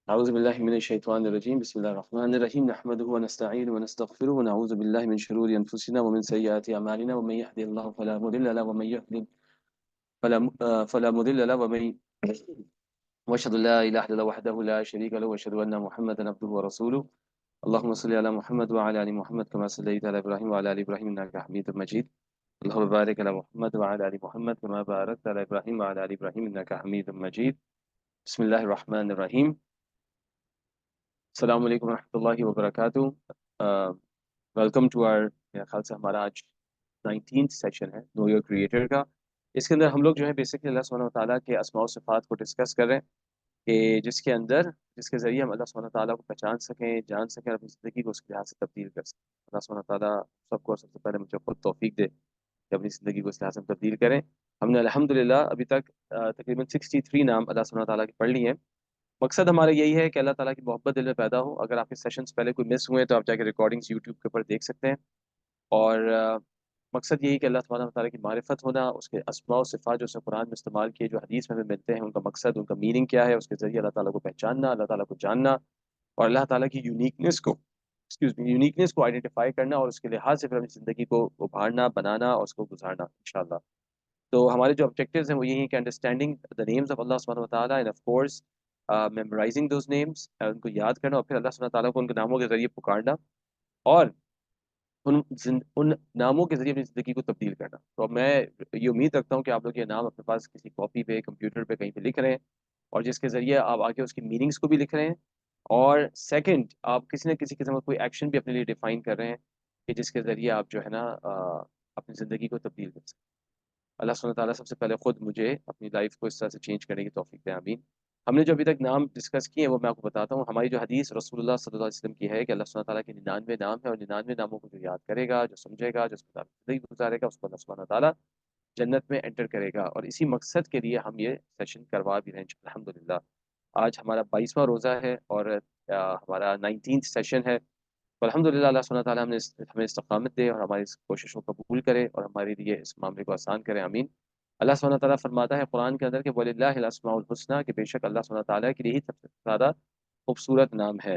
أعوذ بالله من الشيطان الرجيم بسم الله الرحمن الرحيم نحمده ونستعينه ونستغفره ونعوذ بالله من شرور أنفسنا ومن سيئات أعمالنا ومن يهده الله فلا مضل له ومن يضلل فلا مضل له وأشهد أن لا إله إلا الله وحده لا شريك له وأشهد أن محمدا عبده ورسوله اللهم صل على محمد وعلى آل محمد كما صليت على إبراهيم وعلى آل إبراهيم إنك حميد مجيد اللهم بارك على محمد وعلى آل محمد كما باركت على إبراهيم وعلى آل إبراهيم إنك حميد مجيد بسم الله الرحمن الرحيم السلام علیکم ورحمۃ اللہ وبرکاتہ. ویلکم ٹو آر، میرا خیال سے ہمارا آج 19th سیشن ہے نو یور کریٹر کا. اس کے اندر ہم لوگ جو ہے بیسکلی اللہ سبحانہ وتعالیٰ کے اسماء و صفات کو ڈسکس کر رہے ہیں کہ جس کے ذریعے ہم اللہ سبحانہ وتعالیٰ کو پہچان سکیں، جان سکیں اور اپنی زندگی کو اس کے لحاظ سے تبدیل کر سکیں. اللہ سبحانہ وتعالیٰ سب کو سب سے پہلے مجھے خود توفیق دے کہ اپنی زندگی کو اس لحاظ سے تبدیل کریں. ہم نے الحمدللہ ابھی تک تقریباً 63 نام اللہ سبحانہ وتعالیٰ کے پڑھ لیے ہیں. مقصد ہمارا یہی ہے کہ اللہ تعالیٰ کی محبت دل میں پیدا ہو. اگر آپ کے سیشنز پہلے کوئی مس ہوئے تو آپ جا کے ریکارڈنگز یوٹیوب کے اوپر دیکھ سکتے ہیں. اور مقصد یہی کہ اللہ سبحانہ وتعالیٰ کی معرفت ہونا، اس کے اسماء و صفات جو اس نے قرآن میں استعمال کیے، جو حدیث میں ہمیں ملتے ہیں، ان کا مقصد، ان کا میننگ کیا ہے، اس کے ذریعے اللہ تعالیٰ کو پہچاننا، اللہ تعالیٰ کو جاننا اور اللہ تعالیٰ کی یونیکنیس کو آئیڈینٹیفائی کرنا اور اس کے لحاظ سے پھر اپنی زندگی کو ابھارنا، بنانا اور اس کو گزارنا انشاءاللہ. تو ہمارے جو آبجیکٹیوز ہیں وہ یہی ہیں کہ انڈرسٹینڈنگ دا نیمز آف اللہ سبحانہ وتعالیٰ and of course memorising those names, ان کو یاد کرنا اور پھر اللہ سبحانہ وتعالیٰ کو ان کے ناموں کے ذریعے پکارنا اور ان ناموں کے ذریعے اپنی زندگی کو تبدیل کرنا. تو میں یہ امید رکھتا ہوں کہ آپ لوگ یہ نام اپنے پاس کسی کاپی پہ، کمپیوٹر پہ کہیں پہ لکھ رہے ہیں اور جس کے ذریعے آپ آگے اس کی میننگس کو بھی لکھ رہے ہیں اور سیکنڈ آپ کسی نہ کسی قسم کا کوئی ایکشن بھی اپنے لیے ڈیفائن کر رہے ہیں کہ جس کے ذریعے آپ جو ہے نا اپنی زندگی کو تبدیل کر سکیں. اللہ سبحانہ تعالیٰ سب سے پہلے خود مجھے اپنی لائف کو اس طرح سے چینج کرنے کی توفیق دے، آمین. ہم نے جو ابھی تک نام ڈسکس کیے ہیں وہ میں آپ کو بتاتا ہوں. ہماری جو حدیث رسول اللہ صلی اللہ علیہ وسلم کی ہے کہ اللہ سبحانہ تعالیٰ کے 99 نام ہے اور 99 ناموں کو جو یاد کرے گا، جو سمجھے گا، جو اس پر زندگی گزارے گا، اس کو اللہ سبحانہ تعالیٰ جنت میں انٹر کرے گا. اور اسی مقصد کے لیے ہم یہ سیشن کروا بھی رہے ہیں الحمدللہ. آج ہمارا 22واں روزہ ہے اور ہمارا 19th سیشن ہے. تو الحمدللہ اللہ سبحانہ تعالیٰ ہمیں استقامت دے اور ہماری اس کوششوں کو قبول کرے اور ہمارے لیے اس معاملے کو آسان کرے، آمین. اللہ سبحانہ تعالیٰ فرماتا ہے قرآن کے اندر کہ وَلِلَّهِ الْأَسْمَاءُ الْحُسْنَى، کہ بے شک اللہ سبحانہ تعالیٰ کے لیے ہی سب سے زیادہ خوبصورت نام ہے.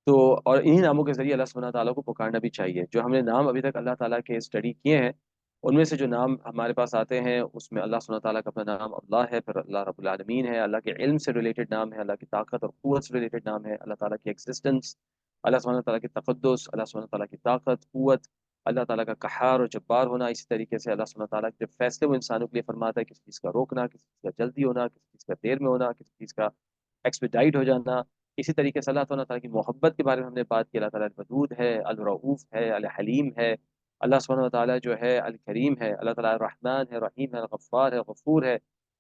تو اور انہی ناموں کے ذریعے اللہ سبحانہ تعالیٰ کو پکارنا بھی چاہیے. جو ہم نے نام ابھی تک اللہ تعالیٰ کے اسٹڈی کیے ہیں ان میں سے جو نام ہمارے پاس آتے ہیں اس میں اللہ سبحانہ تعالیٰ کا اپنا نام اللہ ہے، پھر اللہ رب العالمین ہے، اللہ کے علم سے ریلیٹڈ نام ہے، اللہ کی طاقت اور قوت سے ریلیٹڈ نام ہے، اللہ تعالیٰ کی ایگزسٹنس، اللہ سبحانہ تعالیٰ کی تقدس، اللہ سبحانہ تعالیٰ کی طاقت، قوت، اللہ تعالیٰ کا قہار اور جبار ہونا. اسی طریقے سے اللہ سبحانہ تعالیٰ کے فیصلے وہ انسانوں کے لیے فرماتا ہے، کسی چیز کا روکنا، کسی چیز کا جلدی ہونا، کسی چیز کا دیر میں ہونا، کسی چیز کا ایکسپیڈائٹ ہو جانا. اسی طریقے سے اللہ تعالیٰ کی محبت کے بارے میں ہم نے بات کی. اللہ تعالیٰ الودود ہے، الرؤوف ہے، الحلیم ہے. اللہ سبحانہ وتعالیٰ جو ہے الکریم ہے. اللہ تعالیٰ الرحمن ہے، رحیم ہے، الغفار ہے، غفور ہے.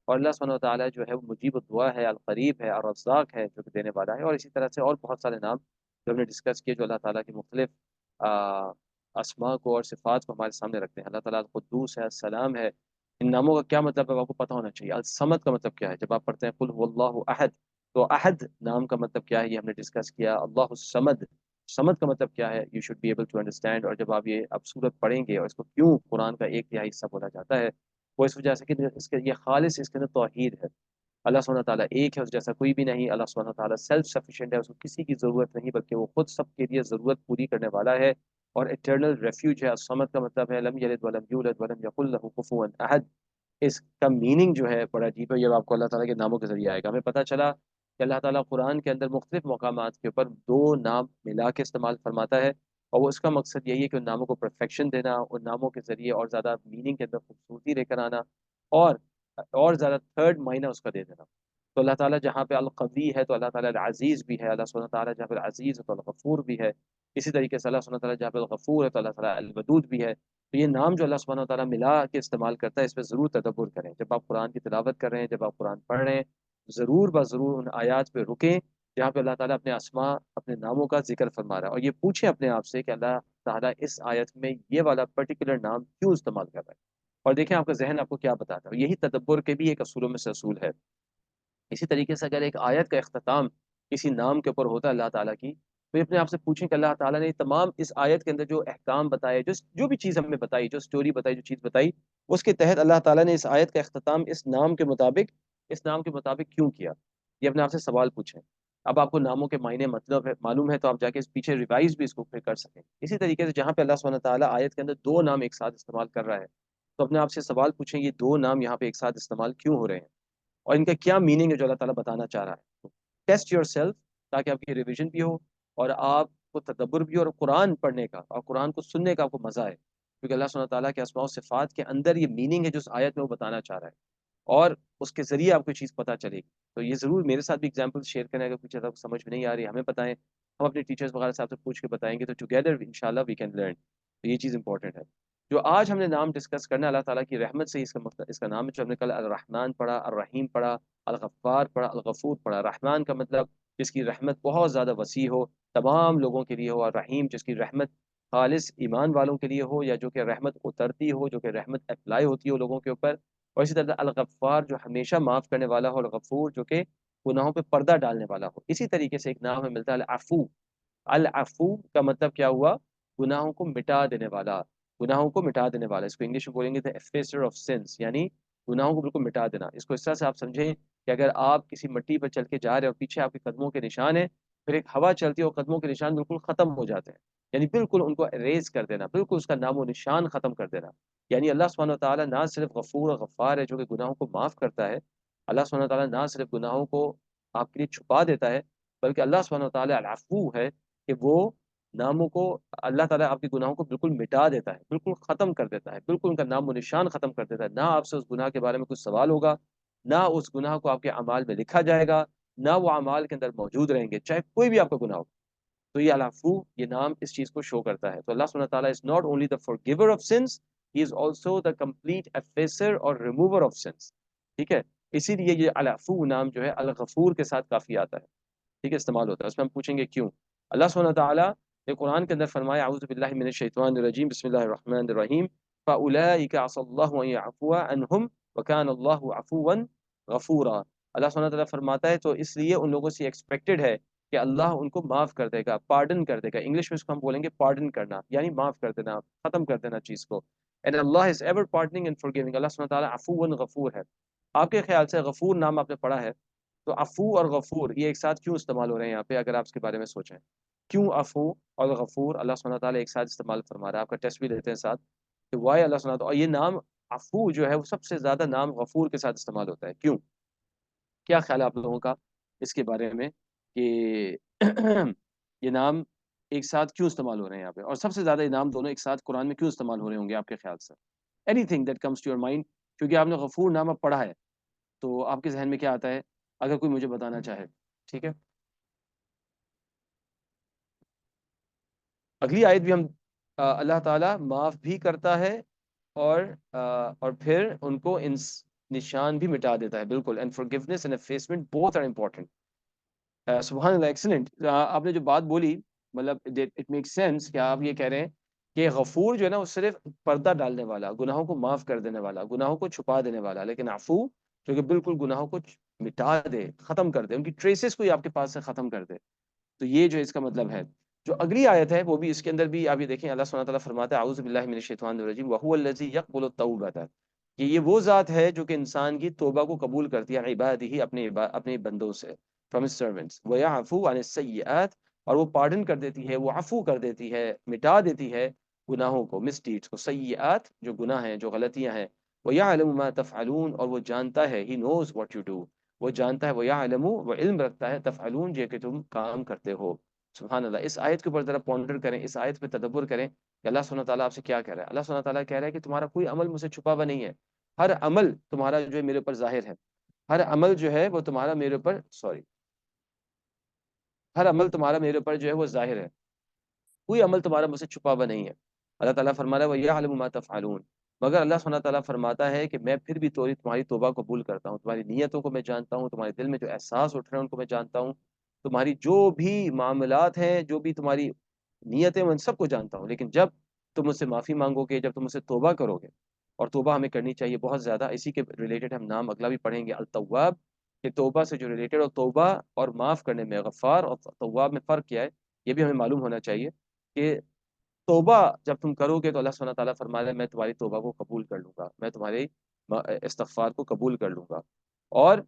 اور اللہ سبحانہ وتعالیٰ جو ہے وہ مجیب الدعا ہے، القریب ہے، الرزاق ہے جو کہ دینے والا ہے. اور اسی طرح سے اور بہت سارے نام جو ہم نے ڈسکس کیے جو اللہ تعالیٰ کی مختلف اسماء کو اور صفات کو ہمارے سامنے رکھتے ہیں. اللہ تعالیٰ القدوس ہے، السلام ہے. ان ناموں کا کیا مطلب ہے آپ کو پتہ ہونا چاہیے. الصمد کا مطلب کیا ہے؟ جب آپ پڑھتے ہیں قل هو اللہ احد، تو احد نام کا مطلب کیا ہے یہ ہم نے ڈسکس کیا. اللہ الصمد، صمد کا مطلب کیا ہے؟ You should be able to understand. اور جب آپ یہ اب سورت پڑھیں گے اور اس کو کیوں قرآن کا ایک تہائی حصہ بولا جاتا ہے وہ اس وجہ سے کہ اس کے یہ خالص اس کے اندر توحید ہے. اللہ سبحانہ تعالیٰ ایک ہے، اس جیسا کوئی بھی نہیں. اللہ سبحانہ تعالیٰ سیلف سفیشینٹ ہے، اس کو کسی کی ضرورت نہیں بلکہ وہ خود سب کے لیے ضرورت پوری کرنے والا ہے اور اٹرنل ریفیوج ہے. الصمد کا مطلب ہے لم یلد ولم یولد ولم یکن لہ کفوا احد. اس کا میننگ جو ہے بڑا عجیب ہے. یہ آپ کو اللہ تعالیٰ کے ناموں کے ذریعے آئے گا. ہمیں پتہ چلا کہ اللہ تعالیٰ قرآن کے اندر مختلف مقامات کے اوپر 2 نام ملا کے استعمال فرماتا ہے اور وہ اس کا مقصد یہی ہے کہ ان ناموں کو پرفیکشن دینا، ان ناموں کے ذریعے اور زیادہ میننگ کے اندر خوبصورتی لے کر آنا اور زیادہ تھرڈ معنی اس کا دے دینا. تو اللہ تعالیٰ جہاں پہ القوی ہے تو اللہ تعالیٰ العزیز بھی ہے. اللہ سبحانہ تعالیٰ جہاں پہ العزیز ہے تو الغفور بھی ہے. اسی طریقے سے اللہ سبحانہ تعالیٰ جہاں پہ الغفور ہے تو اللہ تعالیٰ الودود بھی ہے. تو یہ نام جو اللہ سبحانہ تعالیٰ ملا کے استعمال کرتا ہے اس پہ ضرور تدبر کریں. جب آپ قرآن کی تلاوت کر رہے ہیں، جب آپ قرآن پڑھ رہے ہیں، ضرور ضرور ان آیات پہ رکیں جہاں پہ اللہ تعالیٰ اپنے اسماء، اپنے ناموں کا ذکر فرما رہا ہے اور یہ پوچھیں اپنے آپ سے کہ اللہ تعالیٰ اس آیت میں یہ والا پرٹیکولر نام کیوں استعمال کر رہا ہے. اور دیکھیں آپ کا ذہن آپ کو کیا بتاتا ہے. یہی تدبر کے بھی ایک اصولوں میں سے اصول ہے. اسی طریقے سے اگر ایک آیت کا اختتام کسی نام کے اوپر ہوتا ہے اللہ تعالیٰ کی، تو یہ اپنے آپ سے پوچھیں کہ اللہ تعالیٰ نے تمام اس آیت کے اندر جو احکام بتائے، جو بھی چیز ہمیں بتائی، جو سٹوری بتائی، جو چیز بتائی، اس کے تحت اللہ تعالیٰ نے اس آیت کا اختتام اس نام کے مطابق اس نام کے مطابق کیوں کیا، یہ اپنے آپ سے سوال پوچھیں۔ اب آپ کو ناموں کے معنی مطلب ہے معلوم ہے تو آپ جا کے اس پیچھے ریوائز بھی اس کو پھر کر سکیں۔ اسی طریقے سے جہاں پہ اللہ سبحانہ تعالیٰ آیت کے اندر دو نام ایک ساتھ استعمال کر رہا ہے تو اپنے آپ سے سوال پوچھیں یہ دو نام یہاں پہ ایک ساتھ استعمال کیوں ہو رہے ہیں اور ان کا کیا میننگ ہے جو اللہ تعالیٰ بتانا چاہ رہا ہے۔ ٹیسٹ یور سیلف، تاکہ آپ کی ریویژن بھی ہو اور آپ کو تدبر بھی ہو اور قرآن پڑھنے کا اور قرآن کو سننے کا آپ کو مزہ ہے، کیونکہ اللہ سبحانہ تعالیٰ کے اسماء و صفات کے اندر یہ میننگ ہے جو اس آیت میں وہ بتانا چاہ رہا ہے، اور اس کے ذریعے آپ کو چیز پتہ چلے گی۔ تو یہ ضرور میرے ساتھ بھی ایگزامپل شیئر کریں، اگر کچھ آپ کو سمجھ میں نہیں آ رہی ہمیں بتائیں، ہم اپنے ٹیچرز وغیرہ سے آپ سے پوچھ کے بتائیں گے، تو ٹوگیدر انشاءاللہ وی کین لرن۔ تو یہ چیز امپورٹنٹ ہے۔ جو آج ہم نے نام ڈسکس کرنا ہے اللہ تعالیٰ کی رحمت سے، اس کا نام ہے جو ہم نے کل الرحمن پڑھا، الرحیم پڑھا، الغفار پڑھا، الغفور پڑھا۔ رحمان کا مطلب جس کی رحمت بہت زیادہ وسیع ہو، تمام لوگوں کے لیے ہو، اور رحیم جس کی رحمت خالص ایمان والوں کے لیے ہو، یا جو کہ رحمت اترتی ہو، جو کہ رحمت اپلائی ہوتی ہو لوگوں کے اوپر۔ اور اسی طرح الغفار جو ہمیشہ معاف کرنے والا ہو، الغفور جو کہ گناہوں پہ پردہ ڈالنے والا ہو۔ اسی طریقے سے ایک نام ہمیں ملتا ہے العفو۔ العفو کا مطلب کیا ہوا؟ گناہوں کو مٹا دینے والا، گناہوں کو مٹا دینے والا۔ اس کو انگلش میں بولیں گے the effacer of sins، یعنی گناہوں کو بالکل مٹا دینا۔ اس کو اس طرح سے آپ سمجھیں کہ اگر آپ کسی مٹی پر چل کے جا رہے ہیں اور پیچھے آپ کے قدموں کے نشان ہیں، پھر ایک ہوا چلتی ہے اور قدموں کے نشان بالکل ختم ہو جاتے ہیں، یعنی بالکل ان کو اریز کر دینا، بالکل اس کا نام و نشان ختم کر دینا۔ یعنی اللہ سبحانہ وتعالیٰ نہ صرف غفور اور غفار ہے جو کہ گناہوں کو معاف کرتا ہے، اللہ سبحانہ وتعالیٰ نہ صرف گناہوں کو آپ کے لیے چھپا دیتا ہے، بلکہ اللہ سبحانہ وتعالیٰ العفو ہے کہ وہ ناموں کو، اللہ تعالیٰ آپ کے گناہوں کو بالکل مٹا دیتا ہے، بالکل ختم کر دیتا ہے، بالکل ان کا نام و نشان ختم کر دیتا ہے۔ نہ آپ سے اس گناہ کے بارے میں کچھ سوال ہوگا، نہ اس گناہ کو آپ کے اعمال میں لکھا جائے گا، نہ وہ اعمال کے اندر موجود رہیں گے، چاہے کوئی بھی آپ کا گناہ ہو۔ تو یہ العفو، یہ نام اس چیز کو شو کرتا ہے۔ تو اللہ سبحانہ تعالیٰ is not only the forgiver of sins, he is also the complete effacer اور remover of sins۔ ٹھیک ہے، اسی لیے یہ العفو نام جو ہے الغفور کے ساتھ کافی آتا ہے، ٹھیک ہے، استعمال ہوتا ہے۔ اس میں ہم پوچھیں گے کیوں۔ اللہ سبحانہ تعالیٰ نے قرآن کے اندر فرمایا اعوذ باللہ من الشیطان الرجیم بسم اللہ الرحمن الرحیم فَأُولَٰئِكَ عَسَى اللَّهُ أَن يَعْفُوَ عَنْهُمْ وَكَانَ اللَّهُ عَفُوًّا غَفُورًا۔ اللہ سبحانہ تعالیٰ فرماتا ہے تو اس لیے ان لوگوں سے ایکسپیکٹڈ ہے کہ اللہ ان کو معاف کر دے گا، پارڈن کر دے گا۔ انگلش میں اس کو ہم بولیں گے پارڈن کرنا، یعنی معاف کر دینا، ختم کر دینا چیز کو۔ And Allah is ever pardoning and forgiving۔ اللہ سبحانہ تعالیٰ عفو غفور ہے۔ آپ کے خیال سے غفور نام آپ نے پڑھا ہے، تو عفو اور غفور یہ ایک ساتھ کیوں استعمال ہو رہے ہیں یہاں پہ؟ اگر آپ اس کے بارے میں سوچیں کیوں عفو اور غفور اللہ سبحانہ تعالیٰ ایک ساتھ استعمال فرما رہا ہے؟ آپ کا ٹیسٹ بھی لیتے ہیں ساتھ کہ وائی اللہ سبحانہ تعالیٰ، اور یہ نام عفو جو ہے وہ سب سے زیادہ نام غفور کے ساتھ استعمال ہوتا ہے، کیوں؟ کیا خیال ہے آپ لوگوں کا اس کے بارے میں کہ یہ نام ایک ساتھ کیوں استعمال ہو رہے ہیں یہاں پہ، اور سب سے زیادہ یہ نام دونوں ایک ساتھ قرآن میں کیوں استعمال ہو رہے ہوں گے آپ کے خیال سے؟ Anything that comes to your mind, کیونکہ آپ نے غفور نام اب پڑھا ہے تو آپ کے ذہن میں کیا آتا ہے، اگر کوئی مجھے بتانا چاہے؟ ٹھیک ہے، اگلی آیت بھی ہم اللہ تعالیٰ معاف بھی کرتا ہے اور پھر ان کو نشان بھی مٹا دیتا ہے، بالکل۔ And forgiveness and effacement both are important۔ سبحان اللہ، ایکسلنٹ۔ آپ نے جو بات بولی مطلب اٹ میک سینس کہ آپ یہ کہہ رہے ہیں کہ غفور جو ہے نا وہ صرف پردہ ڈالنے والا، گناہوں کو معاف کر دینے والا، گناہوں کو چھپا دینے والا، لیکن عفو جو کہ بالکل گناہوں کو مٹا دے، ختم کر دے، ان کی ٹریسز کو ہی آپ کے پاس سے ختم کر دے۔ تو یہ جو اس کا مطلب ہے۔ جو اگلی آیت ہے وہ بھی اس کے اندر بھی آپ یہ دیکھیں، اللہ سبحانہ تعالیٰ فرماتا ہے اعوذ باللہ من الشیطان الرجیم وَهُوَ الَّذِي يَقْبَلُ التَّوْبَةَ، کہ یہ وہ ذات ہے جو کہ انسان کی توبہ کو قبول کرتی ہے، عبادہ اپنے بندوں سے، فرام his servants، وَيَعْفُو عَنِ السَّيِّئَاتِ، اور وہ پارڈن کر دیتی ہے، وہ عفو کر دیتی ہے، مٹا دیتی ہے گناہوں کو، مس ڈیڈز کو، سیئات جو گناہ ہیں، جو غلطیاں ہیں، وَيَعْلَمُ مَا تَفْعَلُونَ، اور وہ جانتا ہے، he knows what you do، وہ جانتا ہے، وَيَعْلَمُ، وہ علم رکھتا ہے، تفعلون جو کہ تم کام کرتے ہو۔ سبحان اللہ، اس آیت کے اوپر ذرا پونڈر کریں، اس آیت پہ تدبر کریں کہ اللہ سبحانہ تعالیٰ آپ سے کیا کہہ رہا ہے۔ اللہ سبحانہ تعالیٰ کہہ رہا ہے کہ تمہارا کوئی عمل مجھ سے چھپا ہوا نہیں ہے، ہر عمل تمہارا جو ہے میرے اوپر ظاہر ہے، ہر عمل جو ہے وہ تمہارا میرے اوپر ہر عمل تمہارا میرے اوپر جو ہے وہ ظاہر ہے، کوئی عمل تمہارا مجھ سے چھپا ہوا نہیں ہے۔ اللہ تعالیٰ فرما رہا ہے وَيَعْلَمُ مَا تَفْعَلُونَ، مگر اللہ سبحانہ تعالیٰ فرماتا ہے کہ میں پھر بھی تمہاری توبہ قبول کرتا ہوں، تمہاری نیتوں کو میں جانتا ہوں، تمہارے دل میں جو احساس اٹھ رہے ہیں ان کو میں جانتا ہوں، تمہاری جو بھی معاملات ہیں، جو بھی تمہاری نیتیں ان سب کو جانتا ہوں۔ لیکن جب تم مجھ سے معافی مانگو گے، جب تم مجھ سے توبہ کرو گے، اور توبہ ہمیں کرنی چاہیے بہت زیادہ، اسی کے ریلیٹڈ ہم نام اگلا بھی پڑھیں گے التواب، کہ توبہ سے جو ریلیٹڈ، اور توبہ اور معاف کرنے میں، غفار اور تواب میں فرق کیا ہے یہ بھی ہمیں معلوم ہونا چاہیے کہ توبہ جب تم کرو گے تو اللہ سبحانہ تعالیٰ فرما رہا ہے میں تمہاری توبہ کو قبول کر لوں گا، میں تمہارے استغفار کو قبول کر لوں گا، اور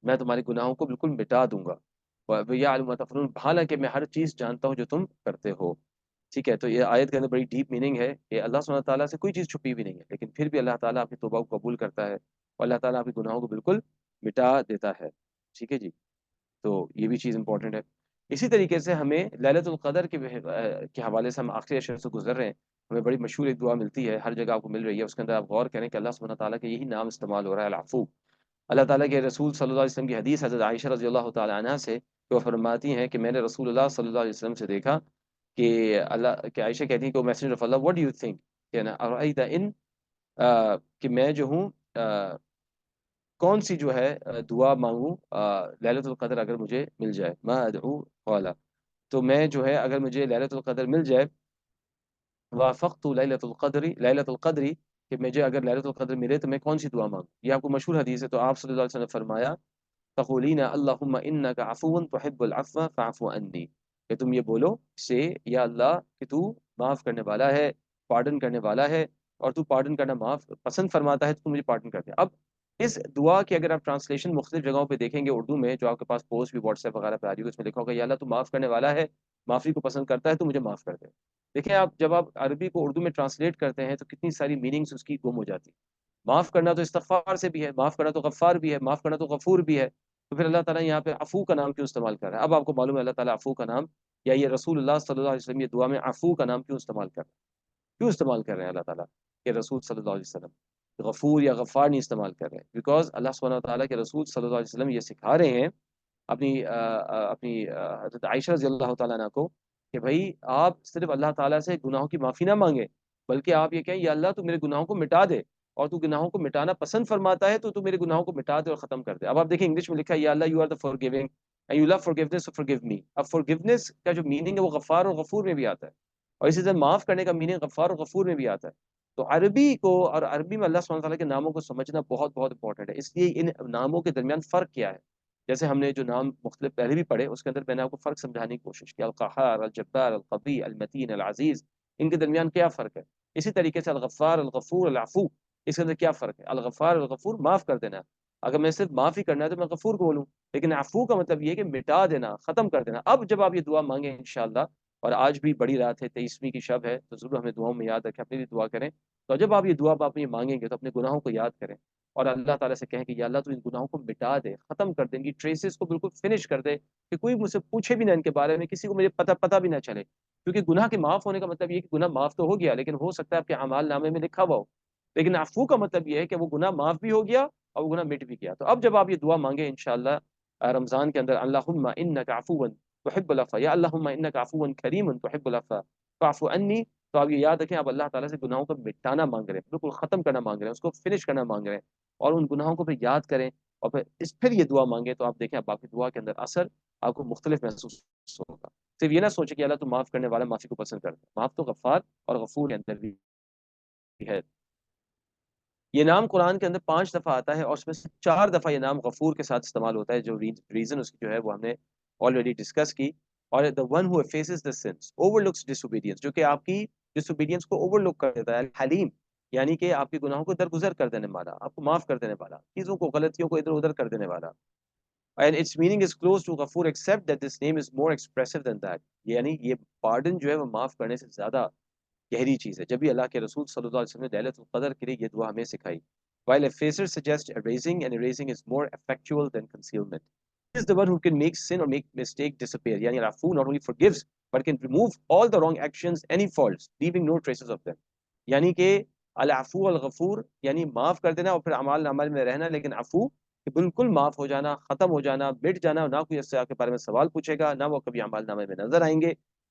میں تمہارے گناہوں کو بالکل مٹا دوں گا، وَيَعْلَمُ مَا تَفْعَلُونَ، حالانکہ میں ہر چیز جانتا ہوں جو تم کرتے ہو۔ ٹھیک ہے، تو یہ آیت کے اندر بڑی ڈیپ میننگ ہے کہ اللہ سبحانہ تعالیٰ سے کوئی چیز چھپی بھی نہیں ہے، لیکن پھر بھی اللہ تعالیٰ آپ کی توبہ کو قبول کرتا ہے اور اللہ تعالیٰ آپ کے گناہوں کو بالکل مٹا دیتا ہے۔ ٹھیک ہے جی، تو یہ بھی چیز امپورٹنٹ ہے۔ اسی طریقے سے ہمیں لیلۃ القدر کے حوالے سے، ہم آخری اشر سے گزر رہے ہیں، ہمیں بڑی مشہور ایک دعا ملتی ہے، ہر جگہ آپ کو مل رہی ہے، اس کے اندر آپ غور کریں کہ اللہ سبحانہ تعالیٰ کے یہی نام استعمال ہو رہا ہے، العفو۔ اللہ تعالیٰ کے رسول صلی اللہ علیہ وسلم کی حدیث حضرت عائشہ رضی اللہ تعالیٰ عنہ سے، کہ وہ فرماتی ہیں کہ میں نے رسول اللہ صلی اللہ علیہ وسلم سے دیکھا کہ عائشہ کہتی ہیں کہ messenger of Allah, what do you think, کہ نا ارأیت ان، کہ میں جو ہوں کون سی جو ہے دعا مانگوں لیلۃ القدر اگر مجھے مل جائے، ما ادعو قالا، تو میں جو ہے اگر مجھے لیلۃ القدر مل جائے، وافقت لیلۃ القدری، کہ مجھے اگر لیلۃ القدر ملے تو میں کون سی دعا مانگوں۔ یہ آپ کو مشہور حدیث ہے، تو آپ صلی اللہ علیہ وسلم نے فرمایا تقولین اللہم انک عفو تحب العفو فاعف عنی، کہ تم یہ بولو سے، یا اللہ کہ تو معاف کرنے والا ہے، پارڈن کرنے والا ہے، اور تو پارڈن کرنا معاف پسند فرماتا ہے، تو تم مجھے پارڈن کر دے۔ اب اس دعا کی اگر آپ ٹرانسلیشن مختلف جگہوں پہ دیکھیں گے اردو میں، جو آپ کے پاس پوسٹ بھی واٹس ایپ وغیرہ پہ آ رہی ہے، اس میں لکھا ہوگا یا اللہ تو معاف کرنے والا ہے، معافی کو پسند کرتا ہے، تو مجھے معاف کر دے۔ دیکھیں آپ جب آپ عربی کو اردو میں ٹرانسلیٹ کرتے ہیں تو کتنی ساری میننگز اس کی گم ہو جاتی ہیں۔ معاف کرنا تو استغفار سے بھی ہے، معاف کرنا تو غفار بھی ہے، معاف کرنا تو غفور بھی ہے، تو پھر اللہ تعالیٰ یہاں پہ عفو کا نام کیوں استعمال کر رہا ہے؟ اب آپ کو معلوم ہے اللہ تعالیٰ عفو کا نام، یا یہ رسول اللہ صلی اللہ علیہ وسلم یہ دعا میں عفو کا نام کیوں استعمال کر رہے ہیں؟ کیوں استعمال کر رہے ہیں اللہ تعالیٰ کہ رسول صلی اللہ علیہ وسلم غفور یا غفار نہیں استعمال کر رہے ہیں؟ بیکاز اللہ سبحانہ تعالیٰ کے رسول صلی اللہ علیہ وسلم یہ سکھا رہے ہیں اپنی حضرت عائشہ رضی اللہ تعالیٰ عنہ کو، کہ بھائی آپ صرف اللہ تعالیٰ سے گناہوں کی معافی نہ مانگیں، بلکہ آپ یہ کہیں یا اللہ تو میرے گناہوں کو مٹا دے، اور تو گناہوں کو مٹانا پسند فرماتا ہے، تو میرے گناہوں کو مٹا دے اور ختم کر دے۔ اب آپ دیکھیں انگلش میں لکھا ہے یا اللہ you are the forgiving and you love forgiveness, so forgive me. اب فارگیونیس کا جو میننگ ہے وہ غفار اور غفور میں بھی آتا ہے، اور اسی طرح معاف کرنے کا میننگ غفار اور غفور میں بھی آتا ہے۔ تو عربی کو اور عربی میں اللہ سبحانہ تعالیٰ کے ناموں کو سمجھنا بہت بہت امپورٹنٹ ہے۔ اس لیے ان ناموں کے درمیان فرق کیا ہے، جیسے ہم نے جو نام مختلف پہلے بھی پڑھے، اس کے اندر میں نے آپ کو فرق سمجھانے کی کوشش کی، القہار، الجبار، القوی، المتین، العزیز، ان کے درمیان کیا فرق ہے۔ اسی طریقے سے الغفار، الغفور، العفو، اس کے اندر کیا فرق ہے۔ الغفار، الغفور معاف کر دینا، اگر میں صرف معاف ہی کرنا ہے تو میں غفور کو بولوں، لیکن عفو کا مطلب یہ ہے کہ مٹا دینا، ختم کر دینا۔ اب جب آپ یہ دعا مانگیں انشاءاللہ، اور آج بھی بڑی رات ہے، 23ویں کی شب ہے، تو ضرور ہمیں دعاؤں میں یاد رکھیں، اپنی بھی دعا کریں۔ تو جب آپ یہ دعا آپ یہ مانگیں گے تو اپنے گناہوں کو یاد کریں، اور اللہ تعالیٰ سے کہیں کہ یا اللہ تو ان گناہوں کو مٹا دے، ختم کر دے، ان کی ٹریسز کو بالکل فنش کر دے، کہ کوئی مجھ سے پوچھے بھی نہ ان کے بارے میں، کسی کو مجھے پتہ بھی نہ چلے، کیونکہ گناہ کے معاف ہونے کا مطلب یہ ہے کہ گناہ معاف تو ہو گیا، لیکن ہو سکتا ہے آپ کے اعمال نامے میں لکھا ہوا ہو، لیکن عفو کا مطلب یہ ہے کہ وہ گناہ معاف بھی ہو گیا اور وہ گناہ مٹ بھی گیا۔ تو اب جب آپ یہ دعا مانگیں انشاءاللہ رمضان کے اندر، اللہم انک عفو تحب العفو، یا اللہم انک عفو کریم تحب العفو فاعف عنی، تو آپ یہ یاد رکھیں آپ اللہ تعالیٰ سے گناہوں کو مٹانا مانگ رہے ہیں، بالکل ختم کرنا مانگ رہے ہیں، اس کو فنش کرنا مانگ رہے ہیں، اور ان گناہوں کو پھر یاد کریں، اور پھر یہ دعا مانگیں، تو آپ دیکھیں آپ باقی دعا کے اندر اثر آپ کو مختلف محسوس ہوگا۔ صرف یہ نہ سوچیں کہ اللہ تو معاف کرنے والا، معافی کو پسند کرتا ہے، معاف تو غفار اور غفور کے اندر بھی ہے۔ یہ نام قرآن کے اندر 5 دفعہ آتا ہے، اور اس میں سے 4 دفعہ یہ نام غفور کے ساتھ استعمال ہوتا ہے، جو ریزن اس کی جو ہے وہ ہم نے آلریڈی ڈسکس کی۔ اور the one who faces the sins overlooks disobedience، جو کہ آپ کی disobedience کو اوور لک کر دیتا ہے، حلیم، یعنی کہ آپ کے گناہوں کو درگزر کر دینے والا، آپ کو معاف کر دینے والا، چیزوں کو، غلطیوں کو ادھر ادھر کر دینے والا۔ And its meaning is close to غفور except that this name is more expressive than that، یعنی یہ پارڈن جو ہے وہ معاف کرنے سے زیادہ گہری چیز ہے۔ جب بھی اللہ کے رسول صلی اللہ علیہ وسلم نے لیلۃ القدر کے لیے یہ دعا ہمیں سکھائی، while effacer suggests erasing and erasing is more effectual than concealment. He is the one who can make sin or make mistake disappear. Yani Al-Afu not only forgives but can remove all the wrong actions, any faults, leaving no traces of them. یعنی کہ العفو الغفور یعنی معاف کر دینا اور پھر اعمال نامہ میں رہنا، لیکن عفو کہ بالکل معاف ہو جانا، ختم ہو جانا، مٹ جانا، نہ کوئی اس سے آپ کے بارے میں سوال پوچھے گا، نہ وہ کبھی اعمال نامے میں نظر آئیں گے،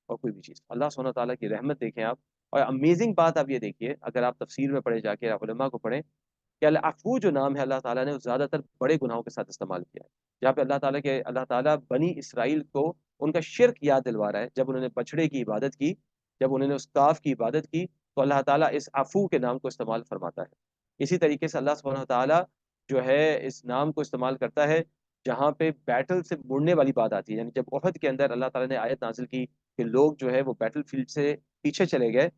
اور کوئی بھی چیز۔ اللہ سبحانہ تعالیٰ کی رحمت دیکھیں آپ، اور امیزنگ بات آپ یہ دیکھیے، اگر آپ تفسیر میں پڑھے جا کے علماء کو پڑھیں، کہ العفو جو نام ہے اللہ تعالیٰ نے زیادہ تر بڑے گناہوں کے ساتھ استعمال کیا ہے، جہاں پہ اللہ تعالیٰ بنی اسرائیل کو ان کا شرک یاد دلوا رہا ہے، جب انہوں نے بچڑے کی عبادت کی، جب انہوں نے اس کاف کی عبادت کی، تو اللہ تعالیٰ اس عفو کے نام کو استعمال فرماتا ہے۔ اسی طریقے سے اللہ سبحانہ تعالیٰ جو ہے اس نام کو استعمال کرتا ہے جہاں پہ بیٹل سے مڑنے والی بات آتی ہے، یعنی جب احد کے اندر اللہ تعالیٰ نے آیت نازل کی کہ لوگ جو ہے وہ بیٹل فیلڈ سے پیچھے چلے گئے،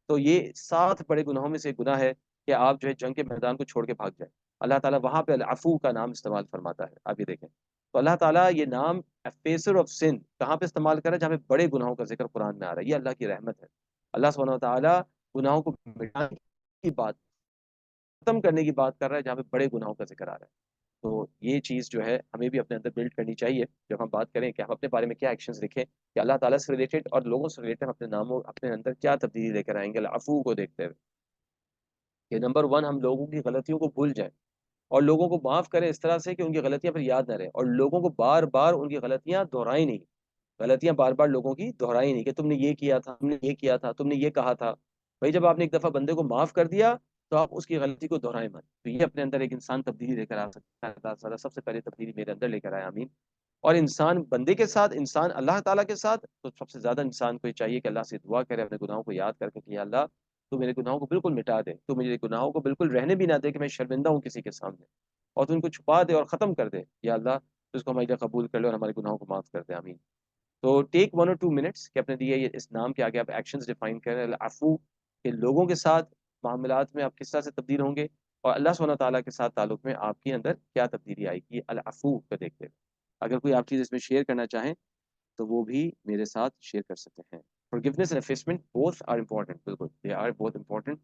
تو یہ 7 بڑے گناہوں میں سے ایک گناہ ہے کہ آپ جو ہے جنگ کے میدان کو چھوڑ کے بھاگ جائیں۔ اللہ تعالیٰ وہاں پہ العفو کا نام استعمال فرماتا ہے. آپ یہ دیکھیں تو اللہ تعالیٰ یہ نام افیسر آف سن کہاں پہ استعمال کر رہا ہے؟ جہاں پہ بڑے گناہوں کا ذکر قرآن میں آ رہا ہے. یہ اللہ کی رحمت ہے. اللہ سبحانہ و تعالیٰ گناہوں کو مٹانے کی بات، ختم کرنے کی بات کر رہا ہے جہاں پہ بڑے گناہوں کا ذکر آ رہا ہے. تو یہ چیز جو ہے ہمیں بھی اپنے اندر بلڈ کرنی چاہیے جب ہم بات کریں کہ ہم اپنے بارے میں کیا ایکشنز لکھیں کہ اللہ تعالیٰ سے ریلیٹڈ اور لوگوں سے ریلیٹڈ اپنے ناموں اپنے اندر کیا تبدیلی لے کر آئیں گے العفو کو دیکھتے ہوئے کہ نمبر ون ہم لوگوں کی غلطیوں کو بھول جائیں اور لوگوں کو معاف کریں اس طرح سے کہ ان کی غلطیاں پھر یاد نہ رہیں اور لوگوں کو بار بار ان کی غلطیاں دہرائیں نہیں. غلطیاں بار بار لوگوں کی دہرائی نہیں کہ تم نے یہ کیا تھا، تم نے یہ کیا تھا، تم نے یہ کہا تھا. بھائی جب آپ نے ایک دفعہ بندے کو معاف کر دیا تو آپ اس کی غلطی کو دہرائیں مت. تو یہ اپنے اندر ایک انسان تبدیلی لے کر آ سکتا ہے. اللہ تعالیٰ سب سے پہلے تبدیلی میرے اندر لے کر آیا، آمین. اور انسان بندے کے ساتھ، انسان اللہ تعالیٰ کے ساتھ، تو سب سے زیادہ انسان کو یہ چاہیے کہ اللہ سے دعا کرے اپنے گناہوں کو یاد کر کے کہ یا اللہ تو میرے گناہوں کو بالکل مٹا دے، تو میرے گناہوں کو بالکل رہنے بھی نہ دے کہ میں شرمندہ ہوں کسی کے سامنے، اور تو ان کو چھپا دے اور ختم کر دے یا اللہ. تو اس کو ہمارے لیے قبول کر لے اور ہمارے گناہوں کو معاف کر دے، آمین. تو ٹیک 1 or 2 minutes کہ اپنے دیے اس نام کے آگے آپ ایکشنز ڈیفائن کریں العفو کہ لوگوں کے ساتھ معاملات میں آپ کس طرح سے تبدیل ہوں گے اور اللہ سبحانہ تعالیٰ کے ساتھ تعلق میں آپ کے اندر کیا تبدیلی آئے گی العفو کو دیکھتے ہوئے. اگر کوئی آپ چیز اس میں شیئر کرنا چاہیں تو وہ بھی میرے ساتھ شیئر کر سکتے ہیں. forgiveness and effacement both are important. بالکل they are both important.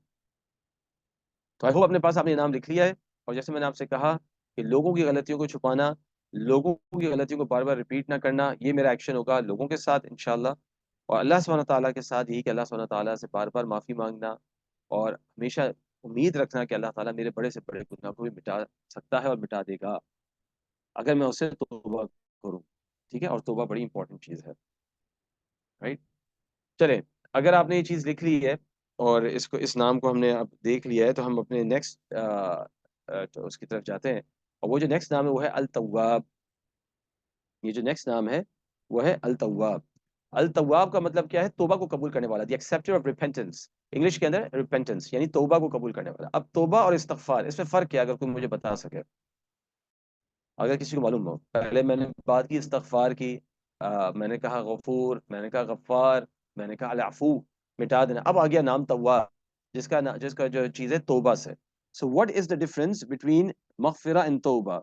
تو آئی ہوپ اپنے پاس آپ نے نام لکھ لیا ہے اور جیسے میں نے آپ سے کہا کہ لوگوں کی غلطیوں کو چھپانا، لوگوں کی غلطیوں کو بار بار ریپیٹ نہ کرنا، یہ میرا ایکشن ہوگا لوگوں کے ساتھ انشاءاللہ. اور اللہ سبحانہ تعالیٰ کے ساتھ یہی کہ اللہ سبحانہ تعالیٰ سے بار بار معافی مانگنا اور ہمیشہ امید رکھنا کہ اللہ تعالیٰ میرے بڑے سے بڑے گناہ کو بھی مٹا سکتا ہے اور مٹا دے گا اگر میں اسے توبہ کروں. ٹھیک ہے، اور توبہ بڑی امپورٹنٹ چیز ہے، رائٹ. چلیں، اگر آپ نے یہ چیز لکھ لی ہے اور اس نام کو ہم نے اب دیکھ لیا ہے تو ہم اپنے نیکسٹ اس کی طرف جاتے ہیں. اور وہ جو نیکسٹ نام ہے وہ ہے التواب. یہ جو نیکسٹ نام ہے وہ ہے التواب. التواب کا مطلب کیا ہے؟ توبہ کو قبول کرنے والا، دی ایکسیپٹر آف ریپینٹنس. انگلش کے اندر ریپینٹنس یعنی توبہ کو قبول کرنے والا. اب توبہ اور استغفار اس میں فرق کیا اگر کوئی مجھے بتا سکے، اگر کسی کو معلوم ہو. پہلے میں نے بات کی استغفار کی، میں نے کہا غفور، میں نے کہا غفار، میں نے کہا العفو مٹا دینا. اب آ گیا نام تواب جس کا جو چیز ہے توبہ سے. So what is the difference between مغفرہ اینڈ توبہ؟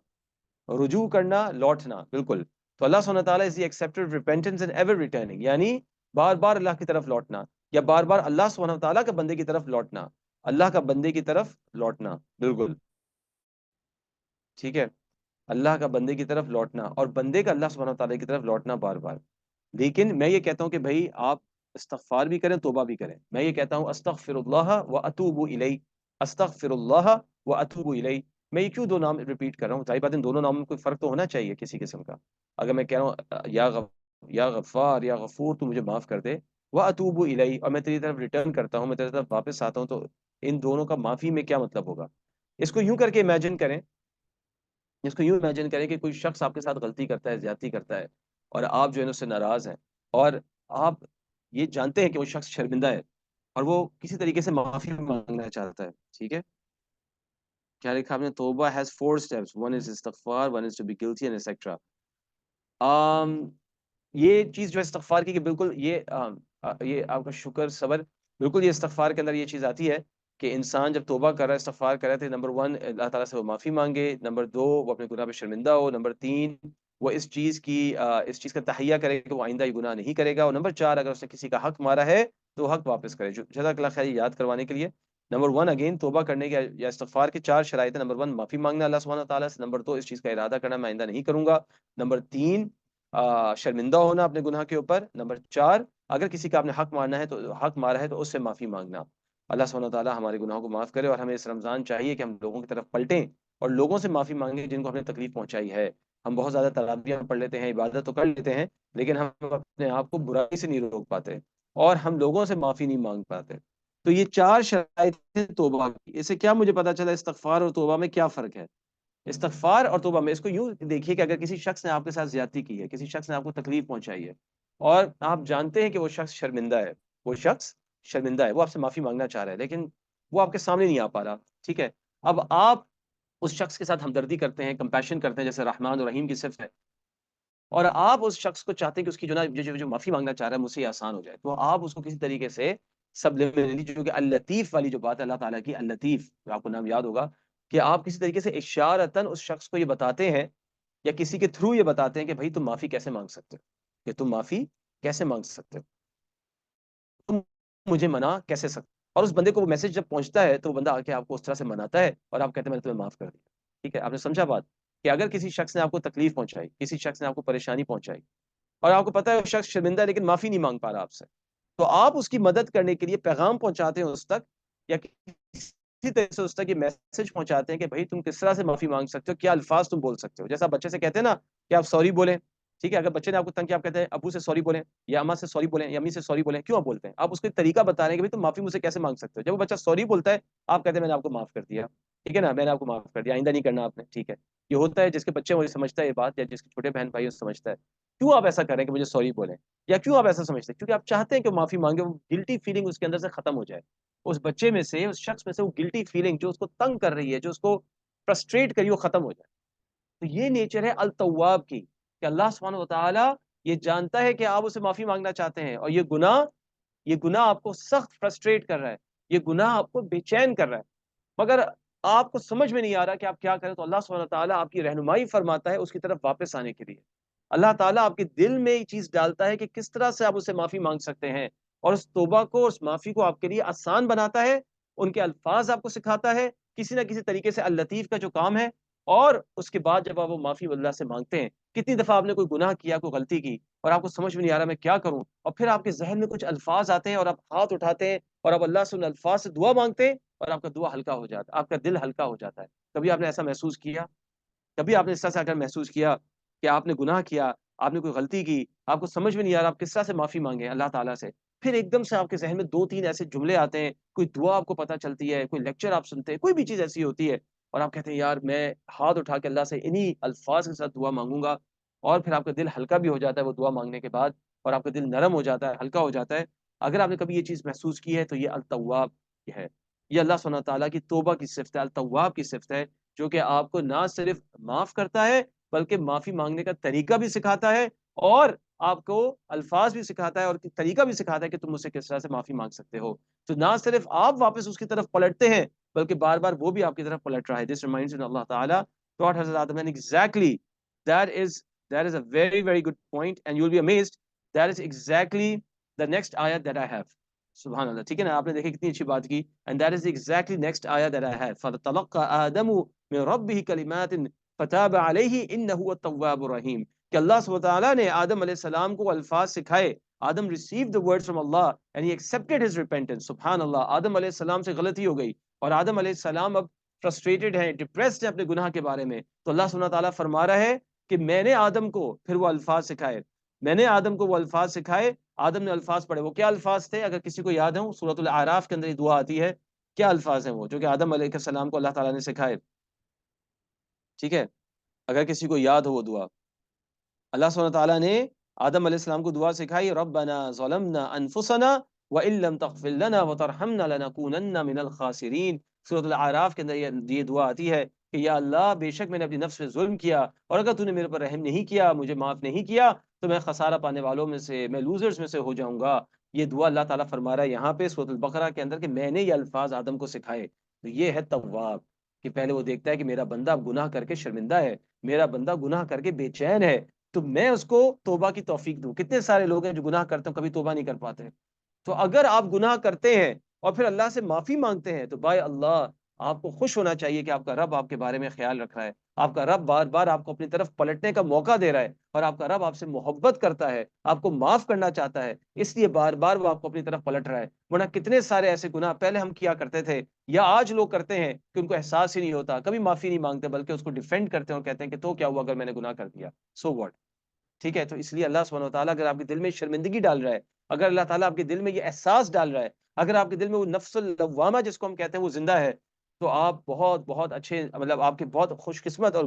رجوع کرنا، لوٹنا، بالکل. تو اللہ سبحانہ تعالیٰ is the acceptor of repentance and ever returning, یعنی بار بار اللہ کی طرف لوٹنا یا بار بار اللہ سبحانہ تعالیٰ کا بندے کی طرف لوٹنا، اللہ کا بندے کی طرف لوٹنا، بالکل ٹھیک ہے. اللہ کا بندے کی طرف لوٹنا اور بندے کا اللہ سبحانہ تعالیٰ کی طرف لوٹنا بار بار. لیکن میں یہ کہتا ہوں کہ بھائی آپ استغفار بھی کریں، توبہ بھی کریں. میں یہ کہتا ہوں استغفر اللہ و اتوب الیہ، استغفر اللہ و اتوب الیہ. میں یہ کیوں دو نام ریپیٹ کر رہا ہوں؟ ظاہر بات ہے دونوں ناموں میں کوئی فرق تو ہونا چاہیے کسی قسم کا. اگر میں کہہ رہا ہوں یا غفار یا غفور تو مجھے معاف کر دے، و اتوب الیہ اور میں تیری طرف ریٹرن کرتا ہوں، میں تیری طرف واپس آتا ہوں، تو ان دونوں کا معافی میں کیا مطلب ہوگا؟ اس کو یوں کر کے امیجن کریں، اس کو یوں امیجن کریں کہ کوئی شخص آپ کے ساتھ غلطی کرتا ہے، زیادتی کرتا ہے، اور آپ جو ہے اس سے ناراض ہیں اور آپ یہ جانتے ہیں کہ وہ شخص شرمندہ ہے اور وہ کسی طریقے سے معافی مانگنا چاہتا ہے. ٹھیک ہے، کیا لکھا آپ نے؟ توبہ has 4 steps. One is استغفار, one is to be guilty and etc. یہ چیز جو ہے استغفار کی کہ بالکل یہ آپ کا شکر صبر، بالکل یہ استغفار کے اندر یہ چیز آتی ہے کہ انسان جب توبہ کر رہا ہے، استغفار کر رہا ہے، تو نمبر 1 اللہ تعالیٰ سے وہ معافی مانگے، نمبر 2 وہ اپنے گناہ پہ شرمندہ ہو، نمبر 3 وہ اس چیز کا تہیہ کرے کہ وہ آئندہ یہ گناہ نہیں کرے گا، اور نمبر 4 اگر اس نے کسی کا حق مارا ہے تو وہ حق واپس کرے. جزاک اللہ خیر یاد کروانے کے لیے. نمبر 1 اگین توبہ کرنے کے یا استغفار کے 4 شرائط ہیں. نمبر 1 معافی مانگنا اللہ سبحانہ تعالیٰ سے، نمبر 2 اس چیز کا ارادہ کرنا میں آئندہ نہیں کروں گا، نمبر 3 شرمندہ ہونا اپنے گناہ کے اوپر، نمبر 4 اگر کسی کا آپ نے حق مارنا ہے تو حق مارا ہے تو اس سے معافی مانگنا. اللہ سبحانہ تعالیٰ ہمارے گناہوں کو معاف کرے اور ہمیں اس رمضان چاہیے کہ ہم لوگوں کی طرف پلٹیں اور لوگوں سے معافی مانگیں جن کو ہم نے تکلیف پہنچائی ہے. ہم بہت زیادہ تراویح پڑھ لیتے ہیں، عبادت تو کر لیتے ہیں، لیکن ہم اپنے آپ کو برائی سے نہیں روک پاتے اور ہم لوگوں سے معافی نہیں مانگ پاتے. تو یہ 4 شرائط ہیں توبہ کی. اس سے کیا مجھے پتا چلا استغفار اور توبہ میں کیا فرق ہے؟ استغفار اور توبہ میں اس کو یوں دیکھیے کہ اگر کسی شخص نے آپ کے ساتھ زیادتی کی ہے، کسی شخص نے آپ کو تکلیف پہنچائی ہے اور آپ جانتے ہیں کہ وہ شخص شرمندہ ہے، وہ شخص شرمندہ ہے، وہ آپ سے معافی مانگنا چاہ رہا ہے لیکن وہ آپ کے سامنے نہیں آ پا رہا. ٹھیک ہے، اب آپ اس شخص کے ساتھ ہمدردی کرتے ہیں، کمپیشن کرتے ہیں جیسے رحمان اور رحیم کی صفت ہے، اور آپ اس شخص کو چاہتے ہیں کہ اس کی جو معافی مانگنا چاہ رہا ہے مجھ سے یہ آسان ہو جائے، تو آپ اس کو کسی طریقے سے سبلیمنلی، جو کہ اللطیف والی جو بات ہے اللہ تعالیٰ کی، اللطیف آپ کو نام یاد ہوگا، کہ آپ کسی طریقے سے اشارتاً اس شخص کو یہ بتاتے ہیں یا کسی کے تھرو یہ بتاتے ہیں کہ بھائی تم معافی کیسے مانگ سکتے ہو، کہ تم معافی کیسے مانگ سکتے ہو، تم مجھے منع کیسے سکتے ہو۔ اور اس بندے کو وہ میسج جب پہنچتا ہے تو وہ بندہ آ کے آپ کو اس طرح سے مناتا ہے اور آپ کہتے ہیں میں نے تمہیں معاف کر دیا۔ ٹھیک ہے، آپ نے سمجھا بات؟ کہ اگر کسی شخص نے آپ کو تکلیف پہنچائی، کسی شخص نے آپ کو پریشانی پہنچائی اور آپ کو پتا ہے وہ شخص شرمندہ ہے لیکن معافی نہیں مانگ پا رہا آپ سے، تو آپ اس کی مدد کرنے کے لیے پیغام پہنچاتے ہیں اس تک، یا کسی طرح سے اس تک یہ میسج پہنچاتے ہیں کہ بھائی تم کس طرح سے معافی مانگ سکتے ہو، کیا الفاظ تم بول سکتے ہو۔ جیسا بچے سے کہتے ہیں نا کہ آپ سوری بولیں، ٹھیک ہے، اگر بچے نے آپ کو تنگ کیا آپ کہتے ہیں ابو سے سوری بولیں یا اماں سے سوری بولیں یا امی سے سوری بولیں، کیوں آپ بولتے ہیں؟ آپ اس کو ایک طریقہ بتا رہے ہیں کہ بھائی تم معافی مجھ سے کیسے مانگ سکتے ہو۔ جب وہ بچہ سوری بولتا ہے آپ کہتے ہیں میں نے آپ کو معاف کر دیا، ٹھیک ہے نا، میں نے آپ کو معاف کر دیا، آئندہ نہیں کرنا آپ نے، ٹھیک ہے۔ یہ ہوتا ہے جس کے بچے مجھے سمجھتا ہے یہ بات، یا جس کے چھوٹے بہن بھائی سمجھتا ہے، کیوں آپ ایسا کریں کہ مجھے سوری بولیں، یا کیوں آپ ایسا سمجھتے ہیں؟ کیونکہ آپ چاہتے ہیں کہ وہ معافی مانگے، وہ گلٹی فیلنگ اس کے اندر سے ختم ہو جائے، اس بچے میں سے، اس شخص میں سے وہ گلٹی فیلنگ جو اس کو تنگ کر رہی ہے، جو اس کو فرسٹریٹ کر رہی ہے، وہ ختم ہو جائے۔ تو یہ نیچر ہے التواب کی، کہ اللہ سبحانہ وتعالی یہ جانتا ہے کہ آپ اسے معافی مانگنا چاہتے ہیں، اور یہ گناہ آپ کو سخت فرسٹریٹ کر رہا ہے، یہ گناہ آپ کو بے چین کر رہا ہے، مگر آپ کو سمجھ میں نہیں آ رہا کہ آپ کیا کریں، تو اللہ سبحانہ وتعالی آپ کی رہنمائی فرماتا ہے اس کی طرف واپس آنے کے لیے۔ اللہ تعالیٰ آپ کے دل میں یہ چیز ڈالتا ہے کہ کس طرح سے آپ اسے معافی مانگ سکتے ہیں، اور اس توبہ کو، اس معافی کو آپ کے لیے آسان بناتا ہے، ان کے الفاظ آپ کو سکھاتا ہے کسی نہ کسی طریقے سے، اللطیف کا جو کام ہے۔ اور اس کے بعد جب آپ وہ معافی اللہ سے مانگتے ہیں، کتنی دفعہ آپ نے کوئی گناہ کیا، کوئی غلطی کی، اور آپ کو سمجھ میں نہیں آ رہا میں کیا کروں، اور پھر آپ کے ذہن میں کچھ الفاظ آتے ہیں اور آپ ہاتھ اٹھاتے ہیں اور آپ اللہ سے ان الفاظ سے دعا مانگتے ہیں، اور آپ کا دعا ہلکا ہو جاتا ہے، آپ کا دل ہلکا ہو جاتا ہے۔ کبھی آپ نے ایسا محسوس کیا؟ کبھی آپ نے اس طرح سے اگر محسوس کیا کہ آپ نے گناہ کیا، آپ نے کوئی غلطی کی، آپ کو سمجھ میں نہیں آ رہا آپ کس طرح سے معافی مانگیں اللہ تعالیٰ سے، پھر ایک دم سے آپ کے ذہن میں دو تین ایسے جملے آتے ہیں، کوئی دعا آپ کو پتہ چلتی ہے، کوئی لیکچر آپ سنتے ہیں، کوئی بھی چیز ایسی ہوتی ہے، اور آپ کہتے ہیں یار میں ہاتھ اٹھا کے اللہ سے انہی الفاظ کے ساتھ دعا مانگوں گا، اور پھر آپ کا دل ہلکا بھی ہو جاتا ہے وہ دعا مانگنے کے بعد، اور آپ کا دل نرم ہو جاتا ہے، ہلکا ہو جاتا ہے۔ اگر آپ نے کبھی یہ چیز محسوس کی ہے تو یہ التواب ہے، یہ اللہ سبحانہ تعالیٰ کی توبہ کی صفت ہے، التواب کی صفت ہے، جو کہ آپ کو نہ صرف معاف کرتا ہے بلکہ معافی مانگنے کا طریقہ بھی سکھاتا ہے، اور آپ کو الفاظ بھی سکھاتا ہے اور طریقہ بھی سکھاتا ہے کہ تم مجھ سے کس طرح سے معافی مانگ سکتے ہو۔ تو نہ صرف آپ واپس اس کی طرف پلٹتے ہیں بلکہ بار بار وہ بھی آپ کی طرف پلٹ رہا ہے۔ This reminds me Allah Ta'ala taught Hazrat Adam, and exactly that is that is a very very good point, and you'll be amazed that is exactly the next ayat that I have. سبحان اللہ، ٹھیک ہے نا، آپ نے دیکھیں کتنی اچھی بات کی، and that is exactly next ayah that I have. فَتَلَقَّى آدَمُ مِن رَبِّهِ كَلِمَاتٍ فَتَابَ عَلَيْهِ إِنَّهُ هُوَ التَّوَّابُ الرَّحِيمُ، کہ اللہ سبحانہ وتعالیٰ نے آدم علیہ السلام کو الفاظ سکھائے، آدم received the words from Allah and he accepted his repentance۔ سبحان اللہ، آدم علیہ السلام سے غلطی ہو گئی اور آدم علیہ السلام اب فرسٹریٹڈ ہیں، ڈپریسڈ ہیں اپنے گناہ کے بارے میں، تو اللہ سبحانہ تعالیٰ فرما رہا ہے کہ میں نے آدم کو پھر وہ الفاظ سکھائے، میں نے آدم کو وہ الفاظ سکھائے، آدم نے الفاظ پڑھے۔ وہ کیا الفاظ تھے؟ اگر کسی کو یاد ہوں، سورۃ الاعراف کے اندر یہ دعا آتی ہے، کیا الفاظ ہیں وہ جو کہ آدم علیہ السلام کو اللہ تعالیٰ نے سکھائے؟ ٹھیک ہے، اگر کسی کو یاد ہو وہ دعا، اللہ سبحانہ تعالیٰ نے آدم علیہ السلام کو دعا سکھائی، ربنا ظلمنا انفسنا وان لم تغفر لنا وترحمنا لنکونن من الخاسرین۔ سورۃ الاعراف کے اندر یہ دعا آتی ہے کہ یا اللہ بے شک میں نے اپنی نفس پہ ظلم کیا، اور اگر تو نے میرے پر رحم نہیں کیا، مجھے معاف نہیں کیا، تو میں خسارہ پانے والوں میں سے، میں لوزرز میں سے ہو جاؤں گا۔ یہ دعا اللہ تعالیٰ فرما رہا ہے یہاں پہ سورۃ البقرہ کے اندر کہ میں نے یہ الفاظ آدم کو سکھائے۔ تو یہ ہے تواب، کہ پہلے وہ دیکھتا ہے کہ میرا بندہ اب گناہ کر کے شرمندہ ہے، میرا بندہ گناہ کر کے بے چین ہے، تو میں اس کو توبہ کی توفیق دوں۔ کتنے سارے لوگ ہیں جو گناہ کرتے ہیں کبھی توبہ نہیں کر پاتے، تو اگر آپ گناہ کرتے ہیں اور پھر اللہ سے معافی مانگتے ہیں تو بھائی اللہ آپ کو خوش ہونا چاہیے کہ آپ کا رب آپ کے بارے میں خیال رکھ رہا ہے، آپ کا رب بار بار آپ کو اپنی طرف پلٹنے کا موقع دے رہا ہے، اور آپ کا رب آپ سے محبت کرتا ہے، آپ کو معاف کرنا چاہتا ہے، اس لیے بار بار وہ آپ کو اپنی طرف پلٹ رہا ہے۔ ورنہ کتنے سارے ایسے گناہ پہلے ہم کیا کرتے تھے یا آج لوگ کرتے ہیں کہ ان کو احساس ہی نہیں ہوتا، کبھی معافی نہیں مانگتے بلکہ اس کو ڈیفینڈ کرتے ہیں اور کہتے ہیں کہ تو کیا ہوا اگر میں نے گناہ کر دیا، سو واٹ۔ ٹھیک ہے، تو اس لیے اللہ سبحانہ وتعالیٰ اگر آپ کے دل میں شرمندگی ڈال رہا ہے، اگر اللہ تعالیٰ آپ کے دل میں یہ احساس ڈال رہا ہے، اگر آپ کے دل میں وہ نفس اللوامہ جس کو ہم کہتے ہیں وہ زندہ ہے، تو آپ بہت بہت اچھے، مطلب آپ کے بہت خوش قسمت اور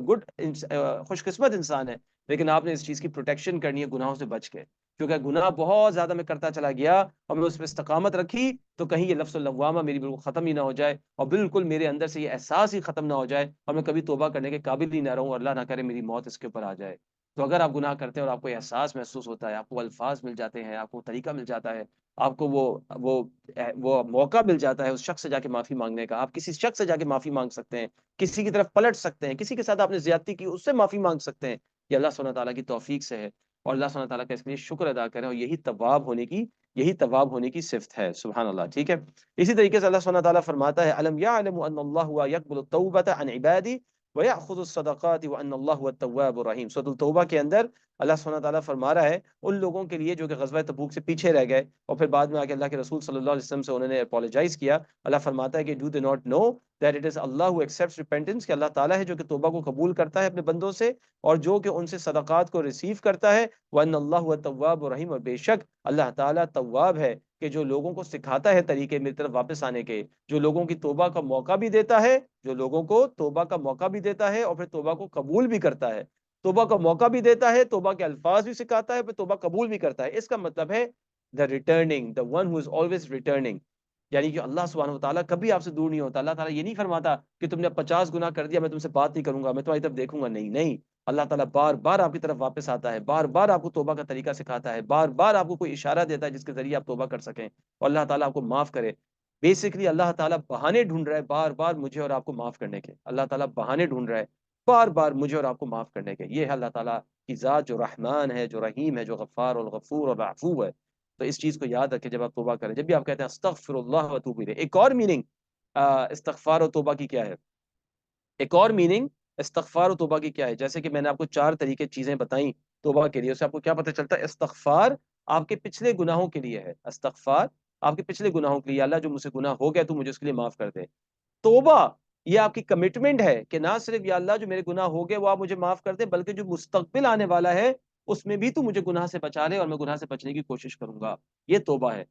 خوش قسمت انسان ہیں۔ لیکن آپ نے اس چیز کی پروٹیکشن کرنی ہے گناہوں سے بچ کے، کیونکہ گناہ بہت زیادہ میں کرتا چلا گیا اور میں اس پہ استقامت رکھی تو کہیں یہ لفظ اللوامہ میری بالکل ختم ہی نہ ہو جائے، اور بالکل میرے اندر سے یہ احساس ہی ختم نہ ہو جائے، اور میں کبھی توبہ کرنے کے قابل ہی نہ رہوں، اور اللہ نہ کرے میری موت اس کے اوپر آ جائے۔ تو اگر آپ گناہ کرتے ہیں اور آپ کو احساس محسوس ہوتا ہے، آپ کو الفاظ مل جاتے ہیں، آپ کو طریقہ مل جاتا ہے، آپ کو وہ موقع مل جاتا ہے اس شخص سے جا کے معافی مانگنے کا، آپ کسی شخص سے جا کے معافی مانگ سکتے ہیں، کسی کی طرف پلٹ سکتے ہیں، کسی کے ساتھ آپ نے زیادتی کی اس سے معافی مانگ سکتے ہیں، یہ اللہ سبحانہ تعالیٰ کی توفیق سے ہے، اور اللہ سبحانہ تعالیٰ کا اس کے لیے شکر ادا کریں، اور یہی تواب ہونے کی صفت ہے، سبحان اللہ، ٹھیک ہے۔ اسی طریقے سے اللہ سبحانہ تعالیٰ فرماتا ہے الم یعلم ان اللہ یقبل التوبۃ عن عبادی وَيَأْخُذُ الصَّدَقَاتِ وَأَنَّ اللَّهُ هُوَ التَّوَّابُ الرَّحِيمُ۔ سورۃ التوبہ کے اندر اللہ سبحانہ تعالیٰ فرما رہا ہے ان لوگوں کے لیے جو کہ غزوہ تبوک سے پیچھے رہ گئے اور پھر بعد میں آ کے اللہ کے رسول صلی اللہ علیہ وسلم سے انہوں نے اپولوجائز کیا، اللہ فرماتا ہے کہ do they not know that it is Allah who accepts repentance، کہ اللہ تعالیٰ ہے جو کہ توبہ کو قبول کرتا ہے اپنے بندوں سے اور جو کہ ان سے صدقات کو ریسیو کرتا ہے، وَأَنَّ اللَّهُ هُوَ التَّوَّابُ الرَّحِيمُ، اور بے شک اللہ تعالیٰ تواب ہے کہ جو لوگوں کو سکھاتا ہے طریقے میری طرف واپس آنے کے، جو لوگوں کی توبہ کا موقع بھی دیتا ہے، جو لوگوں کو توبہ کا موقع بھی دیتا ہے اور پھر توبہ کو قبول بھی کرتا ہے، توبہ کا موقع بھی دیتا ہے، توبہ کے الفاظ بھی سکھاتا ہے، پھر توبہ قبول بھی کرتا ہے۔ اس کا مطلب ہے the returning the one who is always returning، یعنی کہ اللہ سبحانہ وتعالیٰ کبھی آپ سے دور نہیں ہوتا۔ اللہ تعالیٰ یہ نہیں فرماتا کہ تم نے 50 گناہ کر دیا میں تم سے بات نہیں کروں گا، میں تمہاری طرف دیکھوں گا، نہیں نہیں، اللہ تعالیٰ بار بار آپ کی طرف واپس آتا ہے، بار بار آپ کو توبہ کا طریقہ سکھاتا ہے، بار بار آپ کو کوئی اشارہ دیتا ہے جس کے ذریعے آپ توبہ کر سکیں اور اللہ تعالیٰ آپ کو معاف کرے۔ بیسکلی اللہ تعالیٰ بہانے ڈھونڈ رہا ہے بار بار مجھے اور آپ کو معاف کرنے کے، اللہ تعالیٰ بہانے ڈھونڈ رہا ہے بار بار مجھے اور آپ کو معاف کرنے کے۔ یہ ہے اللہ تعالیٰ کی ذات جو رحمان ہے، جو رحیم ہے، جو غفار اور غفور اور عفو ہے۔ تو اس چیز کو یاد رکھیں جب آپ توبہ کریں، جب بھی آپ کہتے ہیں استغفر اللہ واتوب الیہ۔ ایک اور میننگ استغفار و توبہ کی کیا ہے؟ ایک اور میننگ استغفار و توبہ کی کیا ہے؟ جیسے کہ میں نے آپ کو 4 طریقے چیزیں بتائیں توبہ کے لیے، اس سے آپ کو کیا پتہ چلتا ہے؟ استغفار آپ کے پچھلے گناہوں کے لیے ہے، استغفار آپ کے پچھلے گناہوں کے لیے، اللہ جو مجھ سے گناہ ہو گیا تو مجھے اس کے لیے معاف کر دے۔ توبہ یہ آپ کی کمٹمنٹ ہے کہ نہ صرف یا اللہ جو میرے گناہ ہو گئے وہ آپ مجھے معاف کر دے، بلکہ جو مستقبل آنے والا ہے اس میں بھی تو مجھے گناہ سے بچا لے اور میں گناہ سے بچنے کی کوشش کروں گا، یہ توبہ ہے،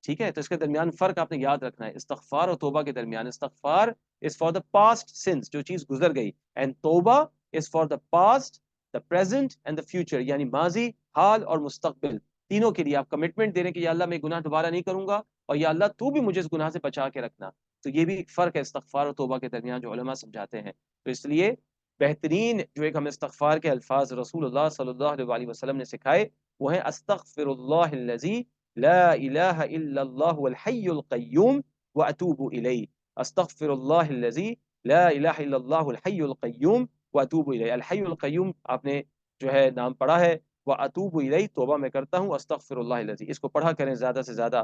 ٹھیک ہے؟ تو اس کے درمیان فرق آپ نے یاد رکھنا ہے، استغفار اور توبہ کے درمیان۔ استغفار is for the past sins، جو چیز گزر گئی، and توبہ is for the past، the present and the future، یعنی ماضی، حال اور مستقبل، تینوں کے لیے آپ کمٹمنٹ دے رہے ہیں کہ یا اللہ میں گناہ دوبارہ نہیں کروں گا اور یا اللہ تو بھی مجھے اس گناہ سے بچا کے رکھنا۔ تو یہ بھی ایک فرق ہے استغفار اور توبہ کے درمیان جو علماء سمجھاتے ہیں۔ تو اس لیے بہترین جو ایک ہمیں استغفار کے الفاظ رسول اللہ صلی اللہ علیہ وسلم نے سکھائے وہ ہیں استغفر اللہ الذی لا الہ الا اللہ الحی القیوم واتوب الیہ، استغفر اللہ الذی لا الہ الا اللہ الحی القیوم واتوب الیہ۔ الحی القیوم آپ نے جو ہے نام پڑھا ہے، واتوب الیہ توبہ میں کرتا ہوں، استغفر اللہ الذی، اس کو پڑھا کریں زیادہ سے زیادہ،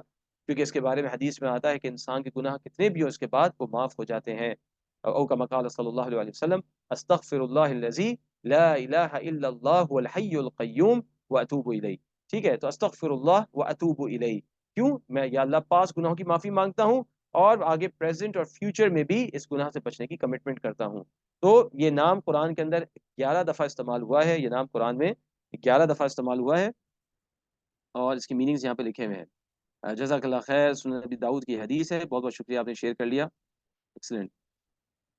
کیونکہ اس کے بارے میں حدیث میں آتا ہے کہ انسان کے گناہ کتنے بھی ہو اس کے بعد وہ معاف ہو جاتے ہیں، او کما قال صلی اللہ علیہ وسلم استغفر اللہ الذی لا الہ الا اللہ الحی القیوم واتوب الیہ، ٹھیک ہے؟ تو استغفر اللہ واتوب الیہ، کیوں؟ میں یا اللہ پاس گناہوں کی معافی مانگتا ہوں اور آگے پریزنٹ اور فیوچر میں بھی اس گناہ سے بچنے کی کمٹمنٹ کرتا ہوں۔ تو یہ نام قرآن کے اندر 11 دفعہ استعمال ہوا ہے، یہ نام قرآن میں 11 دفعہ استعمال ہوا ہے اور اس کی میننگز یہاں پہ لکھے ہوئے ہیں۔ جزاک اللہ خیر، سنن نبی داؤد کی حدیث ہے، بہت بہت شکریہ آپ نے شیئر کر لیا، ایکسلنٹ۔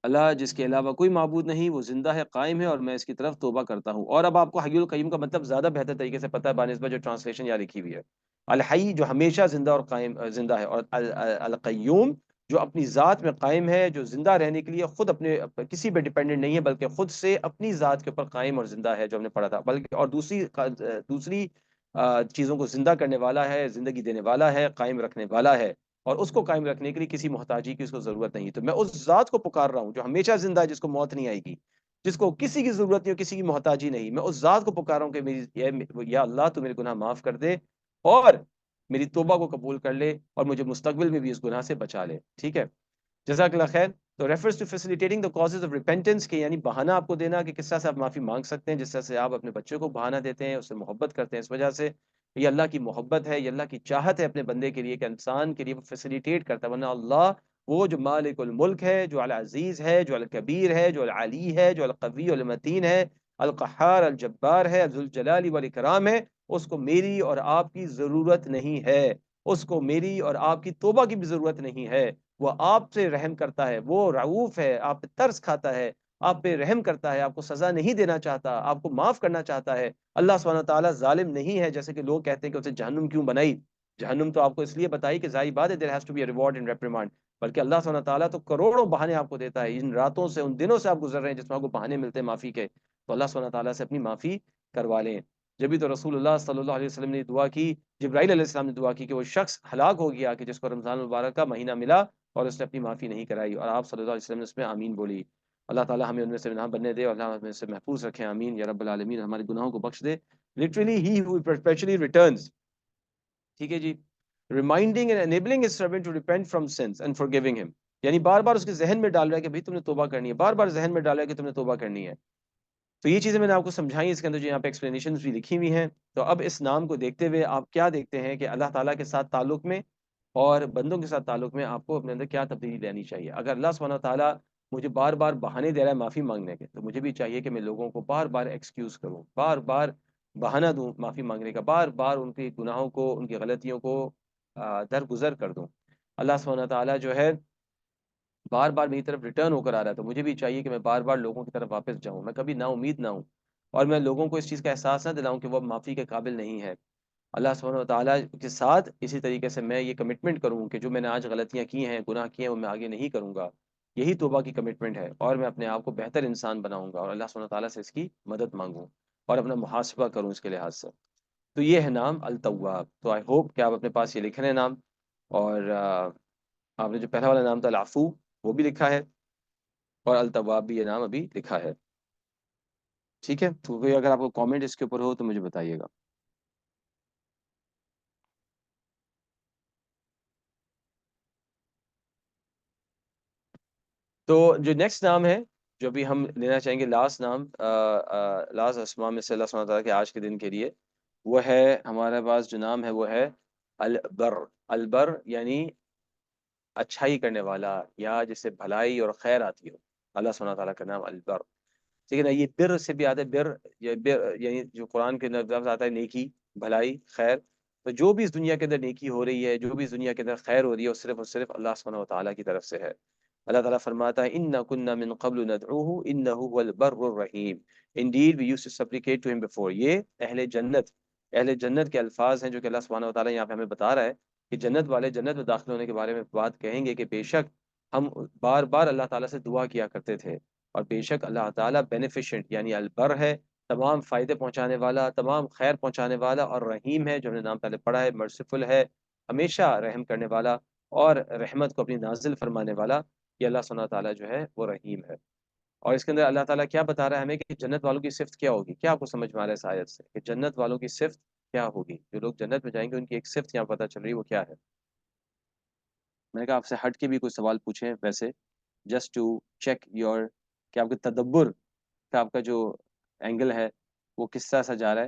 اللہ جس کے علاوہ کوئی معبود نہیں وہ زندہ ہے، قائم ہے، اور میں اس کی طرف توبہ کرتا ہوں۔ اور اب آپ کو حی القیوم کا مطلب زیادہ بہتر طریقے سے پتہ ہے بنسبت جو ٹرانسلیشن یہاں لکھی ہوئی ہے۔ الحی جو ہمیشہ زندہ اور قائم زندہ ہے، اور القیوم جو اپنی ذات میں قائم ہے، جو زندہ رہنے کے لیے خود اپنے کسی پہ ڈیپینڈنٹ نہیں ہے بلکہ خود سے اپنی ذات کے اوپر قائم اور زندہ ہے، جو ہم نے پڑھا تھا، بلکہ اور دوسری چیزوں کو زندہ کرنے والا ہے، زندگی دینے والا ہے، قائم رکھنے والا ہے، اور اس کو قائم رکھنے کے لیے کسی محتاجی کی اس کو ضرورت نہیں۔ تو میں اس ذات کو پکار رہا ہوں جو ہمیشہ زندہ ہے، جس کو موت نہیں آئے گی، جس کو کسی کی ضرورت نہیں ہو، کسی کی محتاجی نہیں، میں اس ذات کو پکار رہا ہوں کہ یا اللہ تو میرے گناہ معاف کر دے اور میری توبہ کو قبول کر لے اور مجھے مستقبل میں بھی اس گناہ سے بچا لے، ٹھیک ہے؟ جزاک اللہ خیر۔ تو refers to facilitating the causes of repentance, کہ یعنی بہانہ آپ کو دینا کہ کس طرح سے آپ معافی مانگ سکتے ہیں، جس طرح سے آپ اپنے بچے کو بہانہ دیتے ہیں، اس سے محبت کرتے ہیں، اس وجہ سے یہ اللہ کی محبت ہے، یہ اللہ کی چاہت ہے اپنے بندے کے لیے کہ انسان کے لیے وہ فیسیلیٹیٹ کرتا ہے، ورنہ اللہ وہ جو مالک الملک ہے، جو العزیز ہے، جو الکبیر ہے، جو العلی ہے، جو القوی المتین ہے، القہار الجبار ہے، ذوالجلال والاکرام ہے، اس کو میری اور آپ کی ضرورت نہیں ہے، اس کو میری اور آپ کی توبہ کی بھی ضرورت نہیں ہے، وہ آپ سے رحم کرتا ہے، وہ رعوف ہے، آپ پہ ترس کھاتا ہے، آپ پہ رحم کرتا ہے، آپ کو سزا نہیں دینا چاہتا، آپ کو معاف کرنا چاہتا ہے۔ اللہ سبحانہ تعالیٰ ظالم نہیں ہے جیسے کہ لوگ کہتے ہیں کہ اسے جہنم کیوں بنائی، جہنم تو آپ کو اس لیے بتائی کہ ظاہری بات ہے there has to be a reward and reprimand، بلکہ اللہ سبحانہ تعالیٰ تو کروڑوں بہانے آپ کو دیتا ہے، ان راتوں سے ان دنوں سے آپ گزر رہے ہیں جس میں آپ کو بہانے ملتے ہیں معافی کے، تو اللہ سبحانہ تعالیٰ سے اپنی معافی کروا لیں۔ جبھی تو رسول اللہ صلی اللہ علیہ وسلم نے دعا کی، جبرائیل علیہ السلام نے دعا کی کہ وہ شخص ہلاک ہو گیا کہ جس کو رمضان المبارک کا مہینہ ملا اور اس نے اپنی معافی نہیں کرائی، اور آپ صلی اللہ علیہ وسلم نے اس میں آمین بولی۔ اللہ تعالیٰ ہمیں ان میں سے نہ بننے دے اور اللہ ہمیں سے محفوظ رکھے، آمین یا رب العالمین، ہمارے گناہوں کو بخش دے۔ لٹرلی ہی who perpetually returns، ٹھیک ہے جی، reminding and enabling his servant to repent from sins and forgiving him، یعنی بار بار اس کے ذہن میں ڈال رہا ہے کہ بھئی تم نے توبہ کرنی ہے، بار بار ذہن میں ڈال رہا ہے کہ تم نے توبہ کرنی ہے۔ تو یہ چیزیں میں نے آپ کو سمجھائی، اس کے اندر جو یہاں پہ ایکسپلینیشنز بھی لکھی ہوئی ہیں۔ تو اب اس نام کو دیکھتے ہوئے آپ کیا دیکھتے ہیں کہ اللہ تعالیٰ کے ساتھ تعلق میں اور بندوں کے ساتھ تعلق میں آپ کو اپنے اندر کیا تبدیلی لینی چاہیے؟ اگر اللہ سبحانہ تعالیٰ مجھے بار بار بہانے دے رہا ہے معافی مانگنے کے، تو مجھے بھی چاہیے کہ میں لوگوں کو بار بار ایکسکیوز کروں، بار بار بہانہ دوں معافی مانگنے کا، بار بار ان کے گناہوں کو، ان کی غلطیوں کو درگزر کر دوں۔ اللہ سبحانہ تعالیٰ جو ہے بار بار میری طرف ریٹرن ہو کر آ رہا ہے، تو مجھے بھی چاہیے کہ میں بار بار لوگوں کی طرف واپس جاؤں، میں کبھی نا امید نہ ہوں، اور میں لوگوں کو اس چیز کا احساس نہ دلاؤں کہ وہ معافی کے قابل نہیں ہے۔ اللہ سبحانہ و تعالیٰ کے ساتھ اسی طریقے سے میں یہ کمٹمنٹ کروں کہ جو میں نے آج غلطیاں کی ہیں، گناہ کیے ہیں، وہ میں آگے نہیں کروں گا۔ یہی توبہ کی کمٹمنٹ ہے، اور میں اپنے آپ کو بہتر انسان بناؤں گا اور اللہ سبحانہ و تعالیٰ سے اس کی مدد مانگوں اور اپنا محاسبہ کروں اس کے لحاظ سے۔ تو یہ ہے نام التواب۔ تو آئی ہوپ کہ آپ اپنے پاس یہ لکھ رہے ہیں نام، اور آپ نے جو پہلا والا نام تھا العفو، وہ بھی لکھا ہے، اور التواب بھی یہ نام ابھی لکھا ہے۔ ٹھیک ہے، تو کوئی اگر آپ کو کامنٹ اس کے اوپر ہو تو مجھے بتائیے گا۔ تو جو نیکسٹ نام ہے، جو بھی ہم لینا چاہیں گے، لاسٹ نام، لاسٹ اسما میں سے اللہ سبحانہ تعالیٰ کے آج کے دن کے لیے، وہ ہے ہمارے پاس جو نام ہے وہ ہے البر۔ البر یعنی اچھائی کرنے والا، یا جس سے بھلائی اور خیر آتی ہو، اللہ سبحانہ تعالیٰ کا نام البر۔ ٹھیک ہے نا، یہ بر سے بھی آتا ہے، بر یہ بر یعنی جو قرآن کے اندر لفظ آتا ہے نیکی، بھلائی، خیر۔ تو جو بھی اس دنیا کے اندر نیکی ہو رہی ہے، جو بھی اس دنیا کے اندر خیر ہو رہی ہے، وہ صرف اور صرف اللہ سبحانہ و تعالیٰ کی طرف سے ہے۔ اللہ تعالیٰ فرماتا ہے اِنَّا كُنَّا مِن قَبْلُ نَدْعُوهُ إِنَّهُ هُوَ الْبَرُّ الرَّحِيمُ، indeed we used to supplicate to him before۔ یہ اہل جنت کے الفاظ ہیں جو کہ اللہ سبحانہ و تعالیٰ یہاں پہ ہمیں بتا رہا ہے کہ جنت والے جنت میں داخل ہونے کے بارے میں بات کہیں گے کہ بے شک ہم بار بار اللہ تعالیٰ سے دعا کیا کرتے تھے، اور بے شک اللہ تعالیٰ بینیفیشنٹ یعنی البر ہے، تمام فائدے پہنچانے والا، تمام خیر پہنچانے والا، اور رحیم ہے، جو ہم نے نام پہلے پڑھا ہے، مرسیفل ہے، ہمیشہ رحم کرنے والا اور رحمت کو اپنی نازل فرمانے والا۔ یہ اللہ سبحانہ تعالیٰ جو ہے وہ رحیم ہے۔ اور اس کے اندر اللہ تعالیٰ کیا بتا رہا ہے ہمیں کہ جنت والوں کی صفت کیا ہوگی؟ کیا آپ کو سمجھ میں آ رہا ہے اس آیت سے کہ جنت والوں کی صفت کیا ہوگی؟ جو لوگ جنت میں جائیں گے ان کی ایک صفت یہاں پتہ چل رہی ہے، وہ کیا ہے؟ میں نے کہا آپ سے ہٹ کے بھی کوئی سوال پوچھیں ویسے، جسٹ ٹو چیک یور، کہ آپ کے تدبر کا آپ کا جو اینگل ہے وہ کس طرح سے جا رہا ہے۔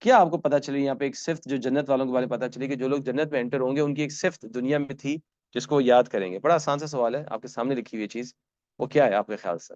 کیا آپ کو پتا چلی یہاں پہ ایک صفت جو جنت والوں کے بارے میں پتا چلی کہ جو لوگ جنت میں انٹر ہوں گے ان کی ایک صفت دنیا میں تھی جس کو وہ یاد کریں گے؟ بڑا آسان سا سوال ہے، آپ کے سامنے لکھی ہوئی چیز، وہ کیا ہے آپ کے خیال سے؟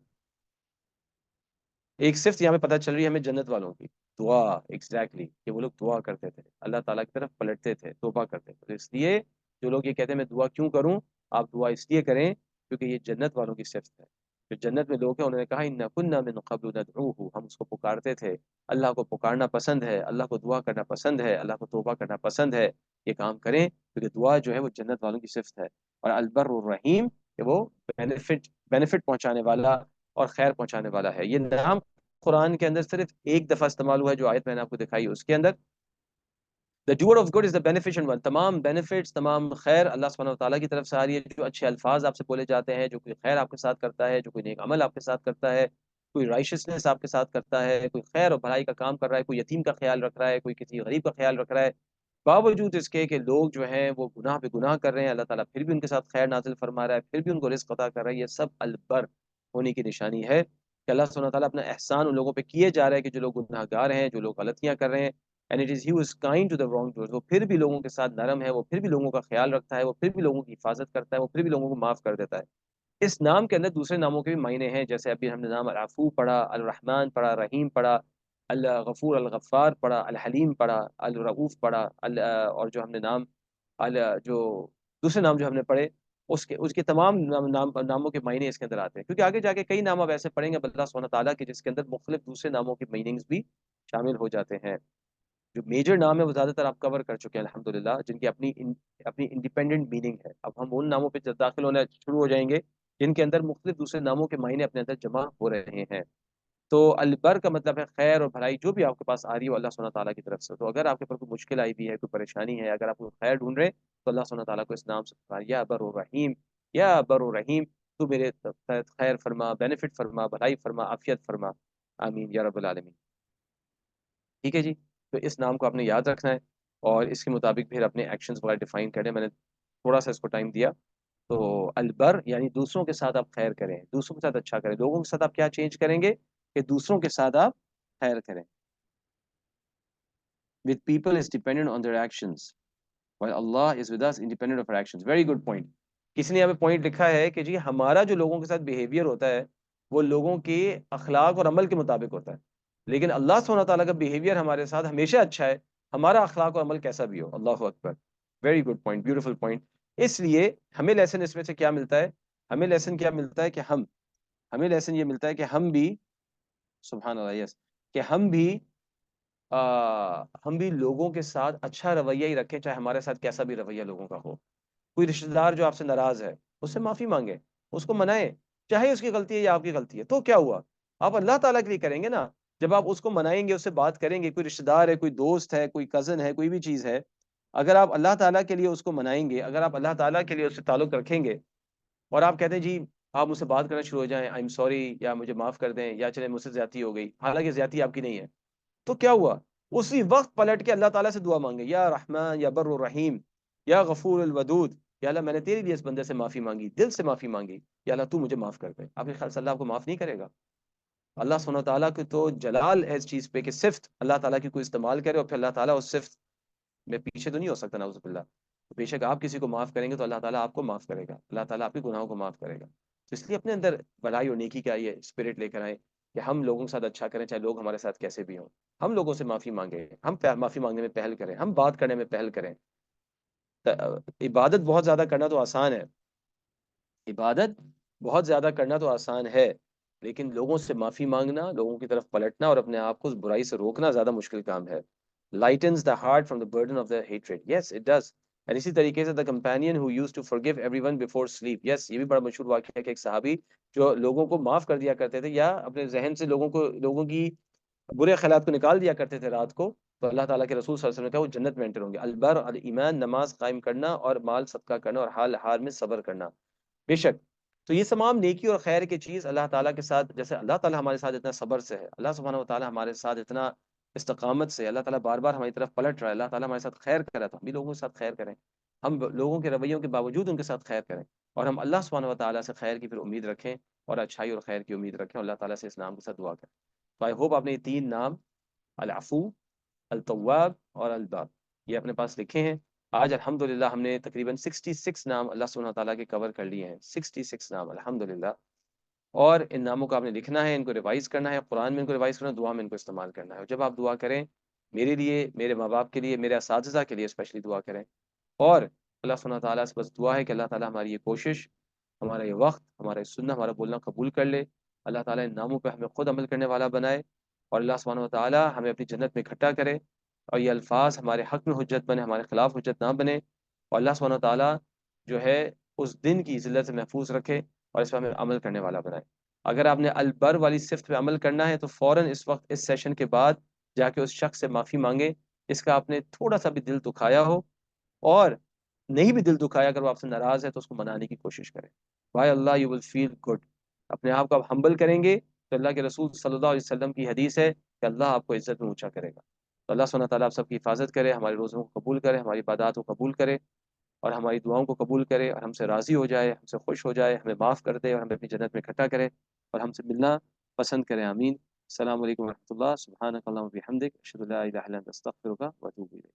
ایک صفت یہاں پہ پتا چل رہی ہے ہمیں جنت والوں کی، دعا، ایگزیکٹلی، کہ وہ لوگ دعا کرتے تھے، اللہ تعالیٰ کی طرف پلٹتے تھے، توبہ کرتے تھے۔ تو اس لیے جو لوگ یہ کہتے ہیں میں دعا کیوں کروں، آپ دعا اس لیے کریں کیونکہ یہ جنت والوں کی صفت ہے۔ جو جنت میں لوگ ہیں انہوں نے کہا اِنَّا كُنَّا مِن قَبْلُ نَدْعُوهُ، ہم اس کو پکارتے تھے، اللہ کو پکارنا پسند ہے، اللہ کو دعا کرنا پسند ہے، اللہ کو توبہ کرنا پسند ہے۔ یہ کام کریں کیونکہ دعا جو ہے وہ جنت والوں کی صفت ہے۔ اور البر الرحیم، کہ وہ بینیفٹ پہنچانے والا اور خیر پہنچانے والا ہے۔ یہ نام قرآن کے اندر صرف ایک دفعہ استعمال ہوا ہے، جو آیت میں نے آپ کو دکھائی اس کے اندر the doer of good is the beneficent one۔ تمام بینیفٹس، تمام خیر اللہ سبحانہ و تعالیٰ کی طرف سے آ رہی ہے۔ جو اچھے الفاظ آپ سے بولے جاتے ہیں، جو کوئی خیر آپ کے ساتھ کرتا ہے، جو کوئی نیک عمل آپ کے ساتھ کرتا ہے، کوئی رائشسنس آپ کے ساتھ کرتا ہے، کوئی خیر اور بھلائی کا کام کر رہا ہے، کوئی یتیم کا خیال رکھ رہا ہے، کوئی کسی غریب کا خیال رکھ رہا ہے، باوجود اس کے کہ لوگ جو ہیں وہ گناہ پہ گناہ کر رہے ہیں، اللہ تعالیٰ پھر بھی ان کے ساتھ خیر نازل فرما رہا ہے، پھر بھی ان کو رزق عطا کر رہا ہے۔ یہ سب البر ہونے کی نشانی ہے کہ اللہ سبحانہ تعالیٰ اپنا احسان ان لوگوں پہ کیے جا رہا ہے کہ جو لوگ گناہ گار ہیں، جو لوگ غلطیاں کر رہے ہیں، and it is he who is kind to the wrong doers, وہ پھر بھی لوگوں کے ساتھ نرم ہے، وہ پھر بھی لوگوں کا خیال رکھتا ہے، وہ پھر بھی لوگوں کی حفاظت کرتا ہے، وہ پھر بھی لوگوں کو معاف کر دیتا ہے۔ اس نام کے اندر دوسرے ناموں کے بھی معنی ہیں، جیسے ابھی ہم نے نام العفو پڑھا، الرحمن پڑھا، رحیم پڑھا، الغفور الغفار پڑھا، الحلیم پڑھا، الرؤوف پڑھا، اور جو ہم نے نام جو دوسرے نام جو ہم نے پڑھے اس کے تمام ناموں کے معنی اس کے اندر آتے ہیں، کیونکہ آگے جا کے کئی نام آپ ایسے پڑھیں گے اللہ سبحانہ تعالیٰ کے جس کے اندر مختلف دوسرے ناموں کے میننگز بھی شامل ہو جاتے ہیں۔ جو میجر نام ہے وہ زیادہ تر آپ کور کر چکے ہیں الحمدللہ، جن کی اپنی انڈیپینڈنٹ میننگ ہے۔ اب ہم ان ناموں پہ جب داخل ہونا شروع ہو جائیں گے جن کے اندر مختلف دوسرے ناموں کے معنی اپنے اندر جمع ہو رہے ہیں۔ تو البر کا مطلب ہے خیر اور بھلائی جو بھی آپ کے پاس آ رہی ہو اللہ سبحانہ تعالیٰ کی طرف سے. تو اگر آپ کے اوپر کوئی مشکل آئی بھی ہے، کوئی پریشانی ہے، اگر آپ کوئی خیر ڈھونڈ رہے ہیں تو اللہ سبحانہ تعالیٰ کو اس نام سے پکار، یا بر الرحیم، یا بر الرحیم، تو میرے تحت خیر فرما، بینیفٹ فرما، بھلائی فرما، عافیت فرما، آمین یا رب العالمین. ٹھیک ہے جی. تو اس نام کو آپ نے یاد رکھنا ہے اور اس کے مطابق پھر اپنے ایکشنز وغیرہ ڈیفائن کریں. میں نے تھوڑا سا اس کو ٹائم دیا. تو البر یعنی دوسروں کے ساتھ آپ خیر کریں، دوسروں کے ساتھ اچھا کریں. لوگوں کے ساتھ آپ کیا چینج کریں گے کہ دوسروں کے ساتھ آپ خیر کریں. with people is dependent on their actions while Allah is with us independent of our actions. Very good point. کسی نے یہاں پہ پوائنٹ لکھا ہے کہ جی ہمارا جو لوگوں کے ساتھ بیہیویئر ہوتا ہے وہ لوگوں کے اخلاق اور عمل کے مطابق ہوتا ہے، لیکن اللہ سبحانہ تعالیٰ کا بیہیویئر ہمارے ساتھ ہمیشہ اچھا ہے، ہمارا اخلاق اور عمل کیسا بھی ہو. اللہ اکبر. Very good point, beautiful point. اس لیے ہمیں لیسن اس میں سے کیا ملتا ہے؟ ہمیں لیسن کیا ملتا ہے کہ ہمیں لیسن یہ ملتا ہے کہ ہم بھی، سبحان اللہ، یس، کہ ہم بھی لوگوں کے ساتھ اچھا رویہ ہی رکھیں، چاہے ہمارے ساتھ کیسا بھی رویہ لوگوں کا ہو. کوئی رشتہ دار جو آپ سے ناراض ہے اس سے معافی مانگے، اس کو منائیں، چاہے اس کی غلطی ہے یا آپ کی غلطی ہے. تو کیا ہوا؟ آپ اللہ تعالیٰ کے لیے کریں گے نا. جب آپ اس کو منائیں گے، اس سے بات کریں گے، کوئی رشتہ دار ہے، کوئی دوست ہے، کوئی کزن ہے، کوئی بھی چیز ہے، اگر آپ اللہ تعالیٰ کے لیے اس کو منائیں گے، اگر آپ اللہ تعالیٰ کے لیے اس سے تعلق رکھیں گے اور آپ کہتے ہیں جی آپ مجھ سے بات کرنا شروع ہو جائیں، آئی ایم سوری، یا مجھے معاف کر دیں، یا چلے مجھ سے زیادتی ہو گئی، حالانکہ زیادتی آپ کی نہیں ہے، تو کیا ہوا؟ اسی وقت پلٹ کے اللہ تعالیٰ سے دعا مانگے، یا رحمان، یا بر الرحیم، یا غفور الودود، یا اللہ میں نے تیرے لیے اس بندے سے معافی مانگی، دل سے معافی مانگی، یا اللہ تو مجھے معاف کر دے. آپ کے خیال سے اللہ آپ کو معاف نہیں کرے گا؟ اللہ سبحانہ و تعالیٰ کی تو جلال ہے اس چیز پہ کہ صفت اللہ تعالیٰ کی کوئی استعمال کرے اور پھر اللہ تعالیٰ اس صفت میں پیچھے تو نہیں ہو سکتا، نعوذ باللہ. بے شک آپ کسی کو معاف کریں گے تو اللہ تعالیٰ آپ کو معاف کرے گا، اللہ تعالیٰ آپ کے گناہوں کو معاف کرے گا. تو اس لیے اپنے اندر بھلائی اور نیکی کا یہ اسپرٹ لے کر آئیں کہ ہم لوگوں کے ساتھ اچھا کریں، چاہے لوگ ہمارے ساتھ کیسے بھی ہوں. ہم لوگوں سے معافی مانگیں، ہم معافی مانگنے میں پہل کریں، ہم بات کرنے میں پہل کریں. عبادت بہت زیادہ کرنا تو آسان ہے، عبادت بہت زیادہ کرنا تو آسان ہے، لیکن لوگوں سے معافی مانگنا، لوگوں کی طرف پلٹنا اور اپنے آپ کو اس برائی سے روکنا زیادہ مشکل کام ہے. lightens the heart from the burden of the hatred. Yes, it does. اور اسی طریقے سے the companion who used to forgive everyone before sleep. Yes, یہ بھی بڑا مشہور واقعہ ہے کہ ایک صحابی جو لوگوں کو معاف کر دیا کرتے تھے یا اپنے ذہن سے لوگوں کی برے خیالات کو نکال دیا کرتے تھے رات کو، تو اللہ تعالیٰ کے رسول صلی اللہ علیہ وسلم نے کہا وہ جنت میں انٹر ہوں گے. البر الایمان، نماز قائم کرنا اور مال صدقہ کرنا اور حال حال میں صبر کرنا. بے شک تو یہ تمام نیکی اور خیر کی چیز اللہ تعالیٰ کے ساتھ، جیسے اللہ تعالیٰ ہمارے ساتھ اتنا صبر سے ہے، اللہ سبحانہ و تعالیٰ ہمارے ساتھ اتنا استقامت سے، اللہ تعالیٰ بار بار ہماری طرف پلٹ رہا ہے، اللہ تعالیٰ ہمارے ساتھ خیر کر رہا ہے، تو ہم بھی لوگوں کے ساتھ خیر کریں، ہم لوگوں کے رویوں کے باوجود ان کے ساتھ خیر کریں، اور ہم اللہ سبحانہ و تعالیٰ سے خیر کی پھر امید رکھیں اور اچھائی اور خیر کی امید رکھیں، اور اللہ تعالیٰ سے اس نام کے ساتھ دعا کریں. تو آئی ہوپ آپ نے یہ تین نام، العفو، التواب اور الباب، یہ اپنے پاس لکھے ہیں. آج الحمدللہ ہم نے تقریباً 66 نام اللہ سبحانہ و تعالیٰ کے کور کر لیے ہیں، 66 نام الحمدللہ. اور ان ناموں کو آپ نے لکھنا ہے، ان کو ریوائز کرنا ہے، قرآن میں ان کو ریوائز کرنا ہے، دعا میں ان کو استعمال کرنا ہے. اور جب آپ دعا کریں میرے لیے، میرے ماں باپ کے لیے، میرے اساتذہ کے لیے اسپیشلی دعا کریں. اور اللہ سبحانہ تعالیٰ سے بس دعا ہے کہ اللہ تعالیٰ ہماری یہ کوشش، ہمارا یہ وقت، ہمارا یہ سننا، ہمارا بولنا قبول کر لے. اللہ تعالیٰ ان ناموں پہ ہمیں خود عمل کرنے والا بنائے، اور اللہ سبحانہ تعالیٰ ہمیں اپنی جنت میں اکٹھا کرے، اور یہ الفاظ ہمارے حق میں حجت بنے، ہمارے خلاف حجت نہ بنے. اور اللہ سبحانہ تعالیٰ جو ہے اس دن کی ذلت سے محفوظ رکھے اور اس پہ ہمیں عمل کرنے والا بنائے. اگر آپ نے البر والی صفت پہ عمل کرنا ہے تو فوراً اس وقت اس سیشن کے بعد جا کے اس شخص سے معافی مانگے اس کا آپ نے تھوڑا سا بھی دل دکھایا ہو، اور نہیں بھی دل دکھایا اگر وہ آپ سے ناراض ہے تو اس کو منانے کی کوشش کریں. By Allah you will feel good. اپنے آپ کو آپ ہمبل کریں گے تو اللہ کے رسول صلی اللہ علیہ وسلم کی حدیث ہے کہ اللہ آپ کو عزت میں اونچا کرے گا. تو اللہ سبحانہ تعالیٰ آپ سب کی حفاظت کرے، ہمارے روزوں کو قبول کرے، ہماری عبادات کو قبول کرے، اور ہماری دعاؤں کو قبول کرے، اور ہم سے راضی ہو جائے، ہم سے خوش ہو جائے، ہمیں معاف کر دے، اور ہمیں اپنی جنت میں اکٹھا کرے، اور ہم سے ملنا پسند کریں. آمین. السلام علیکم ورحمۃ اللہ. سبحانک اللہم و بحمدک، اشہد ان لا الہ الا انت، استغفرک و اتوب الیک.